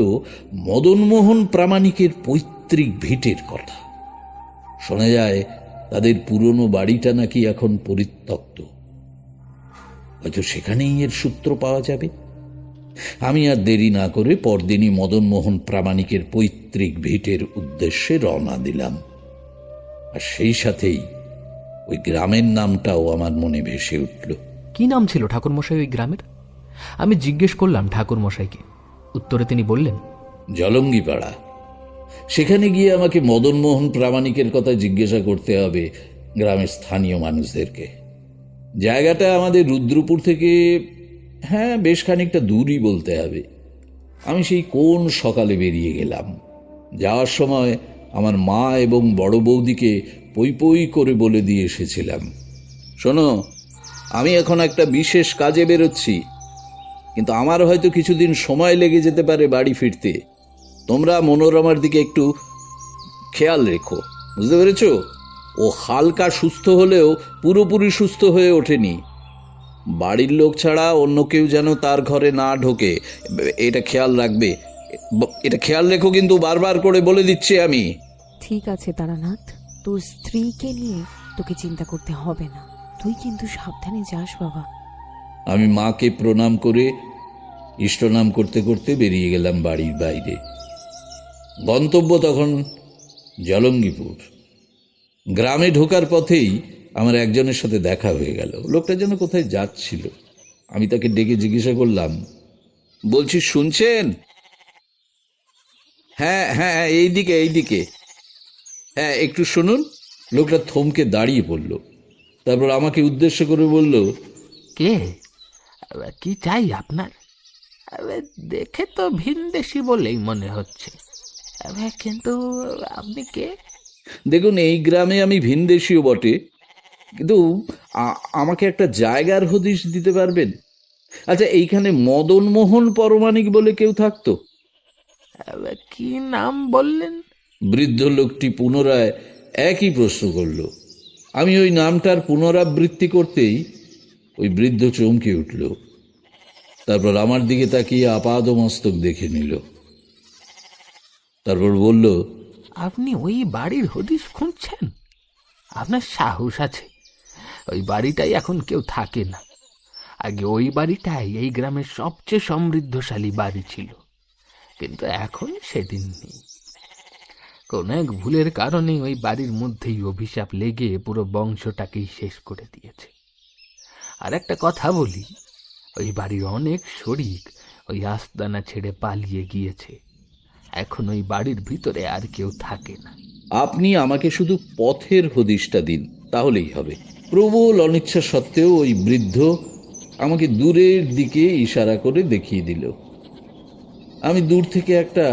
মদনমোহন প্রামাণিকের পৈতৃক ভিটের কথা। শোনা যায় তাদের পুরনো বাড়িটা নাকি এখন পরিত্যক্ত। হয়তো সেখানেই এর সূত্র পাওয়া যাবে। আমি আর দেরি না করে পরদিনই মদনমোহন প্রামাণিকের পৈতৃক ভিটের উদ্দেশ্যে রওনা দিলাম। আর সেই সাথেই ওই গ্রামের নামটাও আমার মনে ভেসে উঠল। কি নাম ছিল ঠাকুরমশাই ওই গ্রামের? আমি জিজ্ঞেস করলাম ঠাকুরমশাইকে। উত্তরে তিনি বললেন, জলঙ্গিপাড়া। সেখানে গিয়ে আমাকে মদনমোহন প্রামাণিকের কথা জিজ্ঞাসা করতে হবে গ্রামের স্থানীয় মানুষদেরকে। জায়গাটা আমাদের রুদ্রপুর থেকে বেশ খানিকটা দূরই বলতে হবে। আমি সেই কোন সকালে বেরিয়ে গেলাম। যাওয়ার সময় আমার মা এবং বড় বৌদিকে পই পই করে বলে দিয়ে এসেছিলাম, শোনো, আমি এখন একটা বিশেষ কাজে বেরোচ্ছি, কিন্তু আমার হয়তো কিছুদিন সময় লেগে যেতে পারে বাড়ি ফিরতে। তোমরা মনোরমার দিকে একটু খেয়াল রেখো, বুঝতে পেরেছ? ও হালকা সুস্থ হলেও পুরোপুরি সুস্থ হয়ে ওঠেনি। বাড়ির লোক ছাড়া অন্য কেউ যেন তার ঘরে না ঢোকে, এটা খেয়াল রাখবে। এটা খেয়াল রেখো, কিন্তু বারবার করে বলে দিচ্ছি আমি। ঠিক আছে তারানাথ, তোর স্ত্রীকে নিয়ে তোকে চিন্তা করতে হবে না। তুই কিন্তু সাবধানে যাস বাবা। আমি মাকে প্রণাম করে ইষ্টনাম করতে করতে বেরিয়ে গেলাম বাড়ির বাইরে। গন্তব্য তখন জলঙ্গিপুর। গ্রামে ঢোকার পথেই আমার একজনের সাথে দেখা হয়ে গেল। লোকটা যেন কোথায় যাচ্ছিল। আমি তাকে ডেকে জিজ্ঞাসা করলাম, বলছি শুনছেন? হ্যাঁ হ্যাঁ, এইদিকে এইদিকে, হ্যাঁ একটু শুনুন। লোকটা থমকে দাঁড়িয়ে পড়ল, তারপর আমাকে উদ্দেশ্য করে বলল, কে? কি চাই আপনার? দেখে তো ভিনদেশি বলেই মনে হচ্ছে, কিন্তু আপনি কে? দেখুন, এই গ্রামে আমি ভিনদেশীও বটে, কিন্তু আমাকে একটা জায়গার হদিশ দিতে পারবেন? আচ্ছা, এইখানে মদনমোহন পরমাণিক বলে কেউ থাকতো? কি নাম বললেন? বৃদ্ধ লোকটি পুনরায় একই প্রশ্ন করল। আমি ওই নামটার পুনরাবৃত্তি করতেই ওই বৃদ্ধ চমকে উঠল। তারপর আমার দিকে তাকিয়ে আপাদমস্তক দেখে নিল। তারপর বলল, আপনি ওই বাড়ির হদিশ খুঁজছেন? আপনার সাহস আছে। ওই বাড়িটাই এখন কেউ থাকে না। আগে ওই বাড়িটাই এই গ্রামের সবচেয়ে সমৃদ্ধশালী বাড়ি ছিল, কিন্তু এখন সেদিন নেই। কোন এক ভুলের কারণে ওই বাড়ির মধ্যেই অভিশাপ লেগে পুরো বংশটাকেই শেষ করে দিয়েছে। আর একটা কথা বলি, ওই বাড়ির অনেক শরিক ওই আস্তানা ছেড়ে পালিয়ে গিয়েছে। এখন ওই বাড়ির ভিতরে আর কেউ থাকে না। আপনি আমাকে শুধু পথের হদিশটা দিন, তাহলেই হবে। প্রবল অনিচ্ছা সত্ত্বেও ওই বৃদ্ধ আমাকে দূরের দিকে ইশারা করে দেখিয়ে দিল। আমি দূর থেকে একটা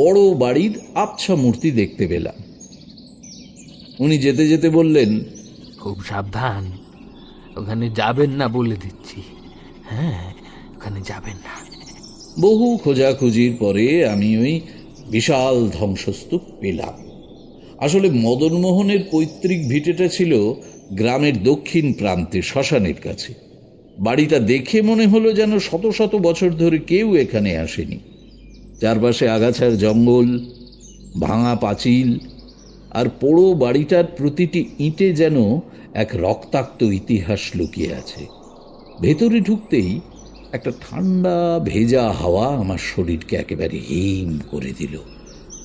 বড় বাড়ির আবছা মূর্তি দেখতে পেলাম। উনি যেতে যেতে বললেন, খুব সাবধান, ওখানে যাবেন না বলে দিচ্ছি। হ্যাঁ, ওখানে যাবেন না। বহু খোঁজাখুঁজির পরে আমি ওই বিশাল ধ্বংসস্তূপ পেলাম। আসলে মদনমোহনের পৈতৃক ভিটেটা ছিল গ্রামের দক্ষিণ প্রান্তে শ্মশানের কাছে। বাড়িটা দেখে মনে হলো যেন শত শত বছর ধরে কেউ এখানে আসেনি। চারপাশে আগাছার জঙ্গল, ভাঙা পাঁচিল, আর পোড়ো বাড়িটার প্রতিটি ইঁটে যেন এক রক্তাক্ত ইতিহাস লুকিয়ে আছে। ভেতরে ঢুকতেই একটা ঠান্ডা ভেজা হাওয়া আমার শরীরকে একেবারে হিম করে দিল।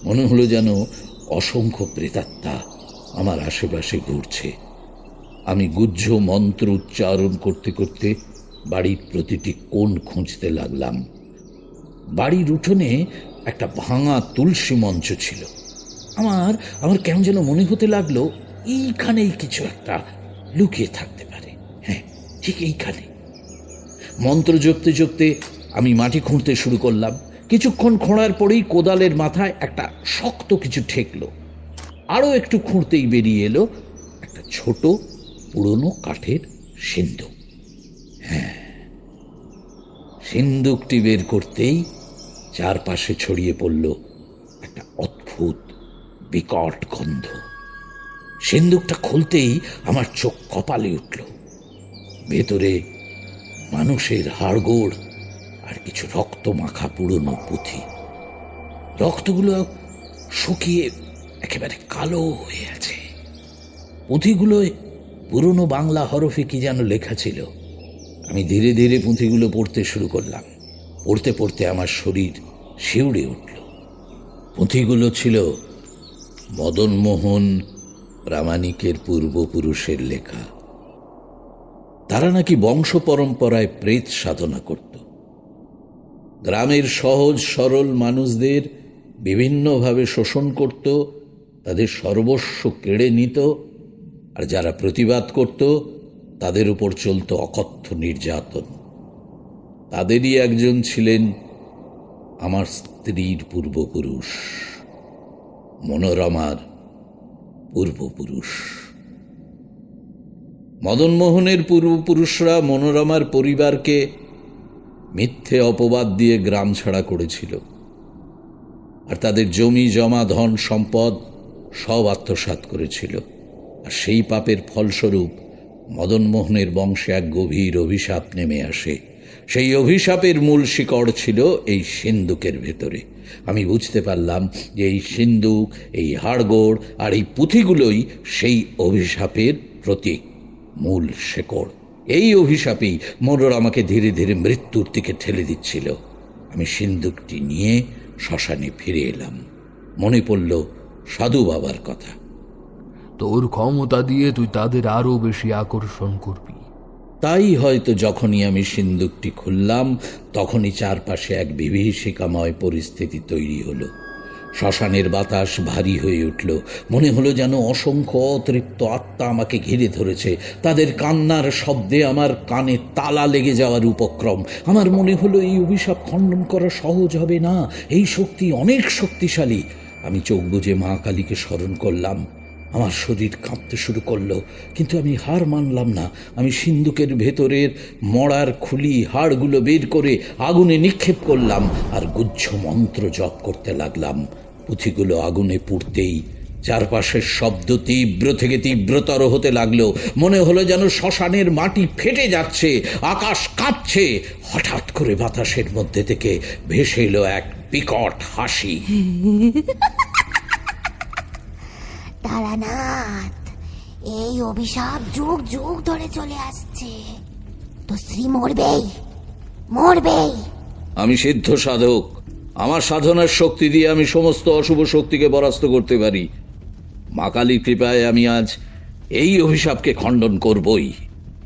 মনে হলো যেন অসংখ্য প্রেতাত্মা আমার আশেপাশে ঘুরছে। আমি গুহ্য মন্ত্র উচ্চারণ করতে করতে বাড়ির প্রতিটি কোণ খুঁজতে লাগলাম। বাড়ির উঠোনে একটা ভাঙা তুলসী মঞ্চ ছিল। আমার কেমন যেন মনে হতে লাগলো এইখানেই কিছু একটা লুকিয়ে থাকতে পারে। হ্যাঁ, ঠিক এইখানে। মন্ত্র জপতে জপতে আমি মাটি খুঁড়তে শুরু করলাম। কিছুক্ষণ খোঁড়ার পরেই কোদালের মাথায় একটা শক্ত কিছু ঠেকলো। আরও একটু খুঁড়তেই বেরিয়ে এলো একটা ছোট পুরনো কাঠের সিন্দুক। হ্যাঁ, সিন্দুকটি বের করতেই চারপাশে ছড়িয়ে পড়ল একটা অদ্ভুত বিকট গন্ধ। সিন্দুকটা খুলতেই আমার চোখ কপালে উঠল। ভেতরে মানুষের হাড়গোড় আর কিছু রক্ত মাখা পুরনো পুঁথি। রক্তগুলো শুকিয়ে একেবারে কালো হয়ে আছে। পুঁথিগুলোয় পুরনো বাংলা হরফে কি যেন লেখা ছিল। আমি ধীরে ধীরে পুঁথিগুলো পড়তে শুরু করলাম। পড়তে পড়তে আমার শরীর শিউরে উঠল। পুঁথিগুলো ছিল মদনমোহন প্রামাণিকের পূর্বপুরুষের লেখা। তারা নাকি বংশ পরম্পরায় প্রেত সাধনা করত। গ্রামের সহজ সরল মানুষদের বিভিন্নভাবে শোষণ করত, তাদের সর্বস্ব কেড়ে নিত, আর যারা প্রতিবাদ করত তাদের উপর চলত অকথ্য নির্যাতন। তাদেরই একজন ছিলেন আমার স্ত্রীর পূর্বপুরুষ, মনোরমার পূর্বপুরুষ। মদনমোহনের পূর্বপুরুষরা মনোরমার পরিবারকে মিথ্যে অপবাদ দিয়ে গ্রাম ছাড়া করেছিল, আর তাদের জমি জমা ধন সম্পদ সব আত্মসাৎ করেছিল। আর সেই পাপের ফলস্বরূপ মদনমোহনের বংশে এক গভীর অভিশাপ নেমে আসে। সেই অভিশাপের মূল শিকড় ছিল এই সিন্দুকের ভেতরে। আমি বুঝতে পারলাম যে এই সিন্দুক, এই হাড়গোড় আর এই পুঁথিগুলোই সেই অভিশাপের প্রতীক, মূল শেকড়। এই অভিশাপেই মনোরমাকে ধীরে ধীরে মৃত্যুর দিকে ঠেলে দিচ্ছিল। আমি সিন্দুকটি নিয়ে শ্মশানে ফিরে এলাম। মনে পড়ল সাধু বাবার কথা। তোর ক্ষমতা দিয়ে তুই তাদের আরো বেশি আকর্ষণ করবি। তাই হয়তো যখনই আমি সিন্দুকটি খুললাম তখনই চারপাশে এক বিভীষিকাময় পরিস্থিতি তৈরি হলো। শ্মশানের বাতাস ভারী হয়ে উঠল। মনে হলো যেন অসংখ্য অতৃপ্ত আত্মা আমাকে ঘিরে ধরেছে। তাদের কান্নার শব্দে আমার কানে তালা লেগে যাওয়ার উপক্রম। আমার মনে হলো এই অভিশাপ খণ্ডন করা সহজ হবে না, এই শক্তি অনেক শক্তিশালী। আমি চোখ বুজে মা কালীকে স্মরণ করলাম। আমার শরীর কাঁপতে শুরু করলো, কিন্তু আমি হার মানলাম না। আমি সিন্দুকের ভেতরের মড়ার খুলি হাড়গুলো বের করে আগুনে নিক্ষেপ করলাম আর গুহ্য মন্ত্র জপ করতে লাগলাম। পুঁথিগুলো আগুনে পুড়তেই চারপাশের শব্দ তীব্র থেকে তীব্রতর হতে লাগলো। মনে হলো যেন শ্মশানের মাটি ফেটে যাচ্ছে, আকাশ কাঁপছে। হঠাৎ করে বাতাসের মধ্যে থেকে ভেসে এলো এক বিকট হাসি। তারানাথ, এই অভিশাপ যুগ যুগ ধরে চলে আসছে। তো স্ত্রী মরবেই, মরবেই। আমি সিদ্ধ সাধক, আমার সাধনার শক্তি দিয়ে আমি সমস্ত অশুভ শক্তিকে পরাস্ত করতে পারি। মা কালীর কৃপায় আমি আজ এই অভিশাপকে খণ্ডন করবই।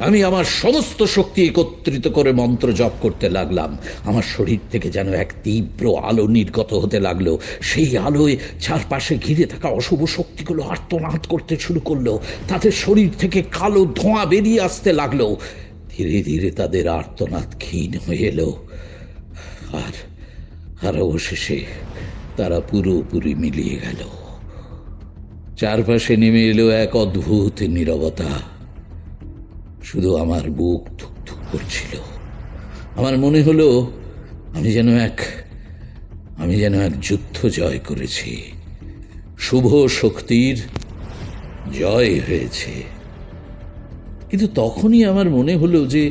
আমি আমার সমস্ত শক্তি একত্রিত করে মন্ত্র জপ করতে লাগলাম। আমার শরীর থেকে যেন এক তীব্র আলো নির্গত হতে লাগলো। সেই আলোয় চারপাশে ঘিরে থাকা অশুভ শক্তিগুলো আর্তনাদ করতে শুরু করলো। তাদের শরীর থেকে কালো ধোঁয়া বেরিয়ে আসতে লাগলো। ধীরে ধীরে তাদের আর্তনাদ ক্ষীণ হয়ে এলো, আর অবশেষে তারা পুরোপুরি মিলিয়ে গেল। চারপাশে নেমে এলো এক অদ্ভুত নীরবতা। শুধু আমার বুক ধুকধুক করছিল। আমার মনে হলো আমি যেন এক যুদ্ধ জয় করেছি। শুভ শক্তির জয় হয়েছে। কিন্তু তখনই আমার মনে হলো যে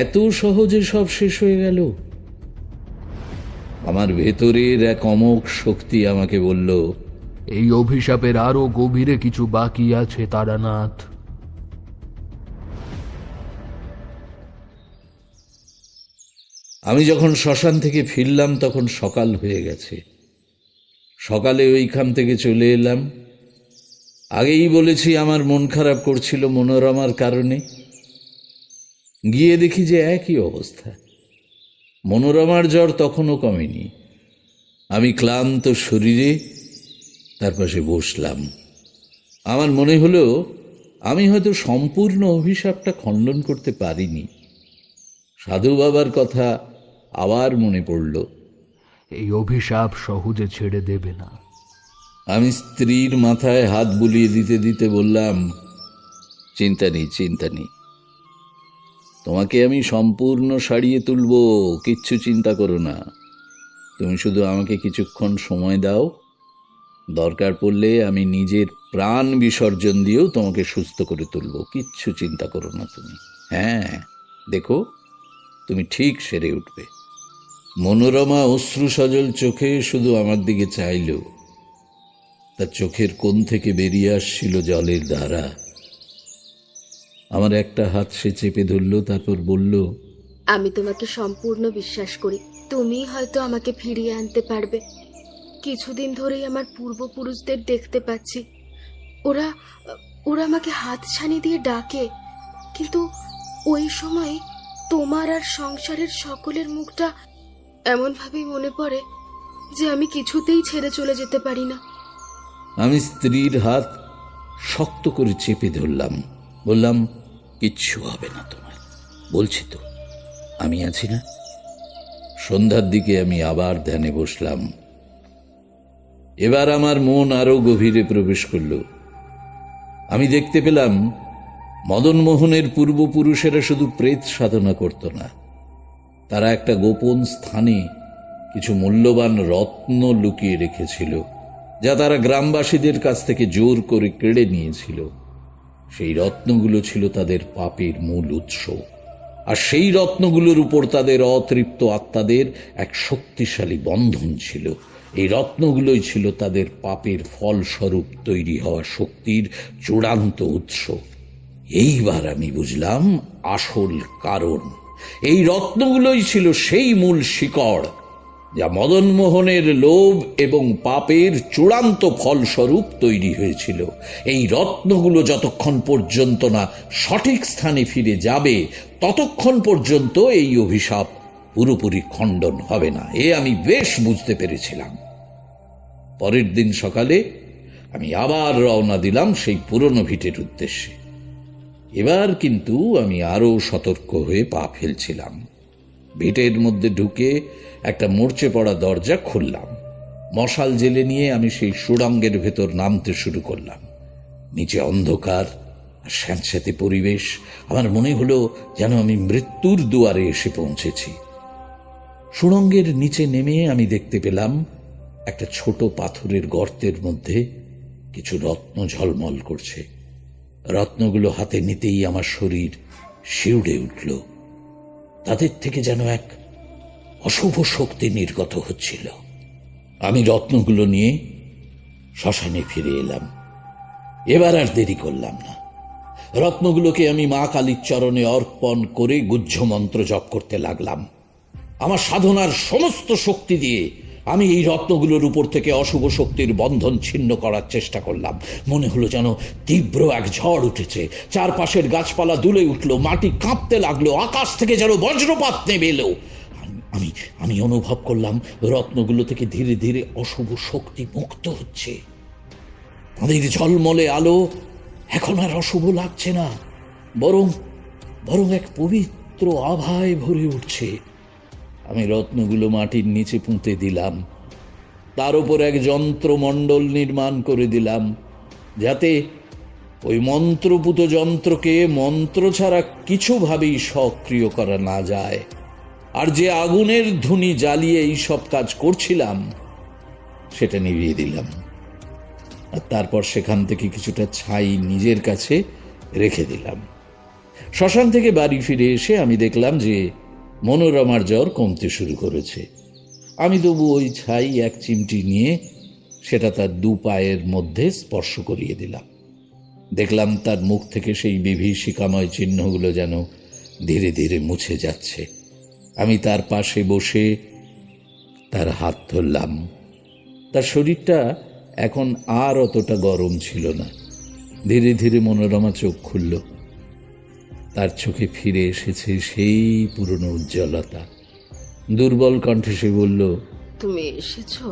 এত সহজে সব শেষ হয়ে গেল। আমার ভেতরের এক অমোঘ শক্তি আমাকে বলল, এই অভিশাপের আরো গভীরে কিছু বাকি আছে তারানাথ। আমি যখন শ্মশান থেকে ফিরলাম তখন সকাল হয়ে গেছে। সকালে ওইখান থেকে চলে এলাম। আগেই বলেছি আমার মন খারাপ করছিল মনোরমার কারণে। গিয়ে দেখি যে একই অবস্থা। মনোরমার জ্বর তখনও কমেনি। আমি ক্লান্ত শরীরে তার পাশে বসলাম। আমার মনে হলো আমি হয়তো সম্পূর্ণ অভিশাপটা খণ্ডন করতে পারিনি। সাধু বাবার কথা আবার মনে পড়ল। এই অভিশাপ সহজে ছেড়ে দেবে না। আমি স্ত্রীর মাথায় হাত বুলিয়ে দিতে দিতে বললাম, চিন্তা নেই, তোমাকে আমি সম্পূর্ণ সারিয়ে তুলব, কিচ্ছু চিন্তা করো না। তুমি শুধু আমাকে কিছুক্ষণ সময় দাও। দরকার পড়লে আমি নিজের প্রাণ বিসর্জন দিয়েও তোমাকে সুস্থ করে তুলব, কিচ্ছু চিন্তা করো না তুমি। হ্যাঁ, দেখো তুমি ঠিক সেরে উঠবে। মনোরমা অশ্রু সজল চোখে শুধু আমার দিকে চাইল। তার চোখের কোণ থেকে বেরিয়ে আসছিল জলের ধারা। আমার একটা হাত সে চেপে ধরল, তারপর বলল, আমি তোমাকে সম্পূর্ণ বিশ্বাস করি। তুমি হয়তো আমাকে ফিরিয়ে আনতে পারবে। কিছুদিন ধরেই আমার পূর্বপুরুষদের দেখতে পাচ্ছি। ওরা আমাকে হাত ছানি দিয়ে ডাকে, কিন্তু ওই সময় তোমার আর সংসারের সকলের মুখটা এমনভাবেই মনে পড়ে যে আমি কিছুতেই ছেড়ে চলে যেতে পারি না। আমি স্ত্রীর হাত শক্ত করে চেপে ধরলাম, বললাম, কিচ্ছু হবে না তোমার, বলছি তো আমি আছি না। সন্ধ্যার দিকে আমি আবার ধ্যানে বসলাম। এবার আমার মন আরো গভীরে প্রবেশ করল। আমি দেখতে পেলাম মদনমোহনের পূর্বপুরুষেরা শুধু প্রেত সাধনা করত না, তারা একটা গোপন স্থানে কিছু মূল্যবান রত্ন লুকিয়ে রেখেছিল, যা তারা গ্রামবাসীদের কাছ থেকে জোর করে কেড়ে নিয়েছিল। সেই রত্নগুলো ছিল তাদের পাপের মূল উৎস, আর সেই রত্নগুলোর উপর তাদের অতৃপ্ত আত্মাদের এক শক্তিশালী বন্ধন ছিল। এই রত্নগুলোই ছিল তাদের পাপের ফলস্বরূপ তৈরি হওয়া শক্তির চূড়ান্ত উৎস। এইবার আমি বুঝলাম আসল কারণ। এই রত্নগুলোই ছিল সেই মূল শিকড়, যা মদনমোহনের লোভ এবং পাপের চূড়ান্ত ফলস্বরূপ তৈরি হয়েছিল। এই রত্নগুলো যতক্ষণ পর্যন্ত না সঠিক স্থানে ফিরে যাবে, ততক্ষণ পর্যন্ত এই অভিশাপ পুরোপুরি খণ্ডন হবে না। এ আমি বেশ বুঝতে পেরেছিলাম। পরের দিন সকালে আমি আবার রওনা দিলাম সেই পুরনো ভিটের উদ্দেশ্যে। এবার কিন্তু আমি আরো সতর্ক হয়ে পা ফেলছিলাম। ভিটের মধ্যে ঢুকে একটা মরচে পড়া দরজা খুললাম। মশাল জেলে নিয়ে আমি সেই সুড়ঙ্গের ভেতর নামতে শুরু করলাম। নিচে অন্ধকার আর স্যাঁতস্যাঁতে পরিবেশ। আমার মনে হলো যেন আমি মৃত্যুর দুয়ারে এসে পৌঁছেছি। সুড়ঙ্গের নিচে নেমে আমি দেখতে পেলাম একটা ছোট পাথরের গর্তের মধ্যে কিছু রত্ন ঝলমল করছে। রত্নগুলো হাতে নিতেই আমার শরীর শিউরে উঠল। তাদের থেকে যেন এক অশুভ শক্তি নির্গত হচ্ছিল। আমি রত্নগুলো নিয়ে শ্মশানে ফিরে এলাম। এবার আর দেরি করলাম না। রত্নগুলোকে আমি মা কালীর চরণে অর্পণ করে গুহ্য মন্ত্র জপ করতে লাগলাম। আমার সাধনার সমস্ত শক্তি দিয়ে আমি এই রত্নগুলোর উপর থেকে অশুভ শক্তির বন্ধন ছিন্ন করার চেষ্টা করলাম। মনে হলো যেন তীব্র এক ঝড় উঠেছে, চারপাশের গাছপালা দুলে উঠল, মাটি কাঁপতে লাগলো, আকাশ থেকে যেন বজ্রপাত নেমে এলো। আমি অনুভব করলাম রত্নগুলো থেকে ধীরে ধীরে অশুভ শক্তি মুক্ত হচ্ছে। তাদের ঝলমলে আলো এখন আর অশুভ লাগছে না, বরং এক পবিত্র আভায় ভরে উঠছে। আমি রত্নগুলো মাটির নিচে পুঁতে দিলাম, তার উপর এক যন্ত্রমণ্ডল নির্মাণ করে দিলাম, যাতে ওই মন্ত্রপুত যন্ত্রকে মন্ত্র ছাড়া কিছুভাবেই সক্রিয় করা না যায়। আর যে আগুনের ধুনি জ্বালিয়ে এই সব কাজ করছিলাম সেটা নিভিয়ে দিলাম। আর তারপর সেখান থেকে কিছুটা ছাই নিজের কাছে রেখে দিলাম। শ্মশান থেকে বাড়ি ফিরে এসে আমি দেখলাম যে মনোরমার জ্বর কমতে শুরু করেছে। আমি তবু ওই ছাই এক চিমটি নিয়ে সেটা তার দু পায়ের মধ্যে স্পর্শ করিয়ে দিলাম। দেখলাম তার মুখ থেকে সেই বিভীষিকাময় চিহ্নগুলো যেন ধীরে ধীরে মুছে যাচ্ছে। আমি তার পাশে বসে তার হাত ধরলাম। তার শরীরটা এখন আর অতটা গরম ছিল না। ধীরে ধীরে মনোরমা চোখ খুলল। তার চোখে ফিরে এসেছে সেই পুরনো উজ্জ্বলতা। দুর্বল কণ্ঠে সে বলল, তুমি এসেছো?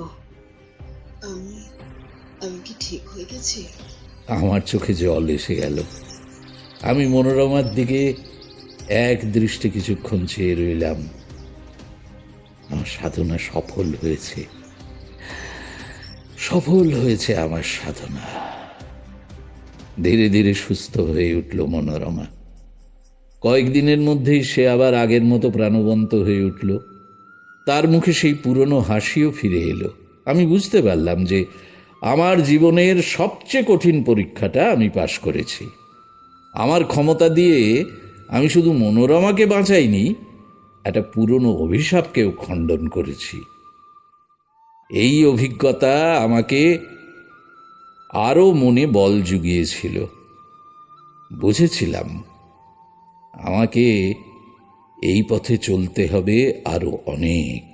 আমি কি ঠিক হয়ে গেছি? আমার চোখে জল এসে গেল। আমি মনোরমার দিকে এক দৃষ্টি কিছুক্ষণ চেয়ে রইলাম। আমার সাধনা সফল হয়েছে, আমার সাধনা। ধীরে ধীরে সুস্থ হয়ে উঠল মনোরমা। কয়েকদিনের মধ্যেই সে আবার আগের মতো প্রাণবন্ত হয়ে উঠল। তার মুখে সেই পুরনো হাসিও ফিরে এলো। আমি বুঝতে পারলাম যে আমার জীবনের সবচেয়ে কঠিন পরীক্ষাটা আমি পাশ করেছি। আমার ক্ষমতা দিয়ে আমি শুধু মনোরমাকে বাঁচাইনি, একটা পুরনো অভিশাপকেও খণ্ডন করেছি। এই অভিজ্ঞতা আমাকে আরো মনে বল জুগিয়েছিল। বুঝেছিলাম আমাকে এই পথে চলতে হবে আরো অনেক।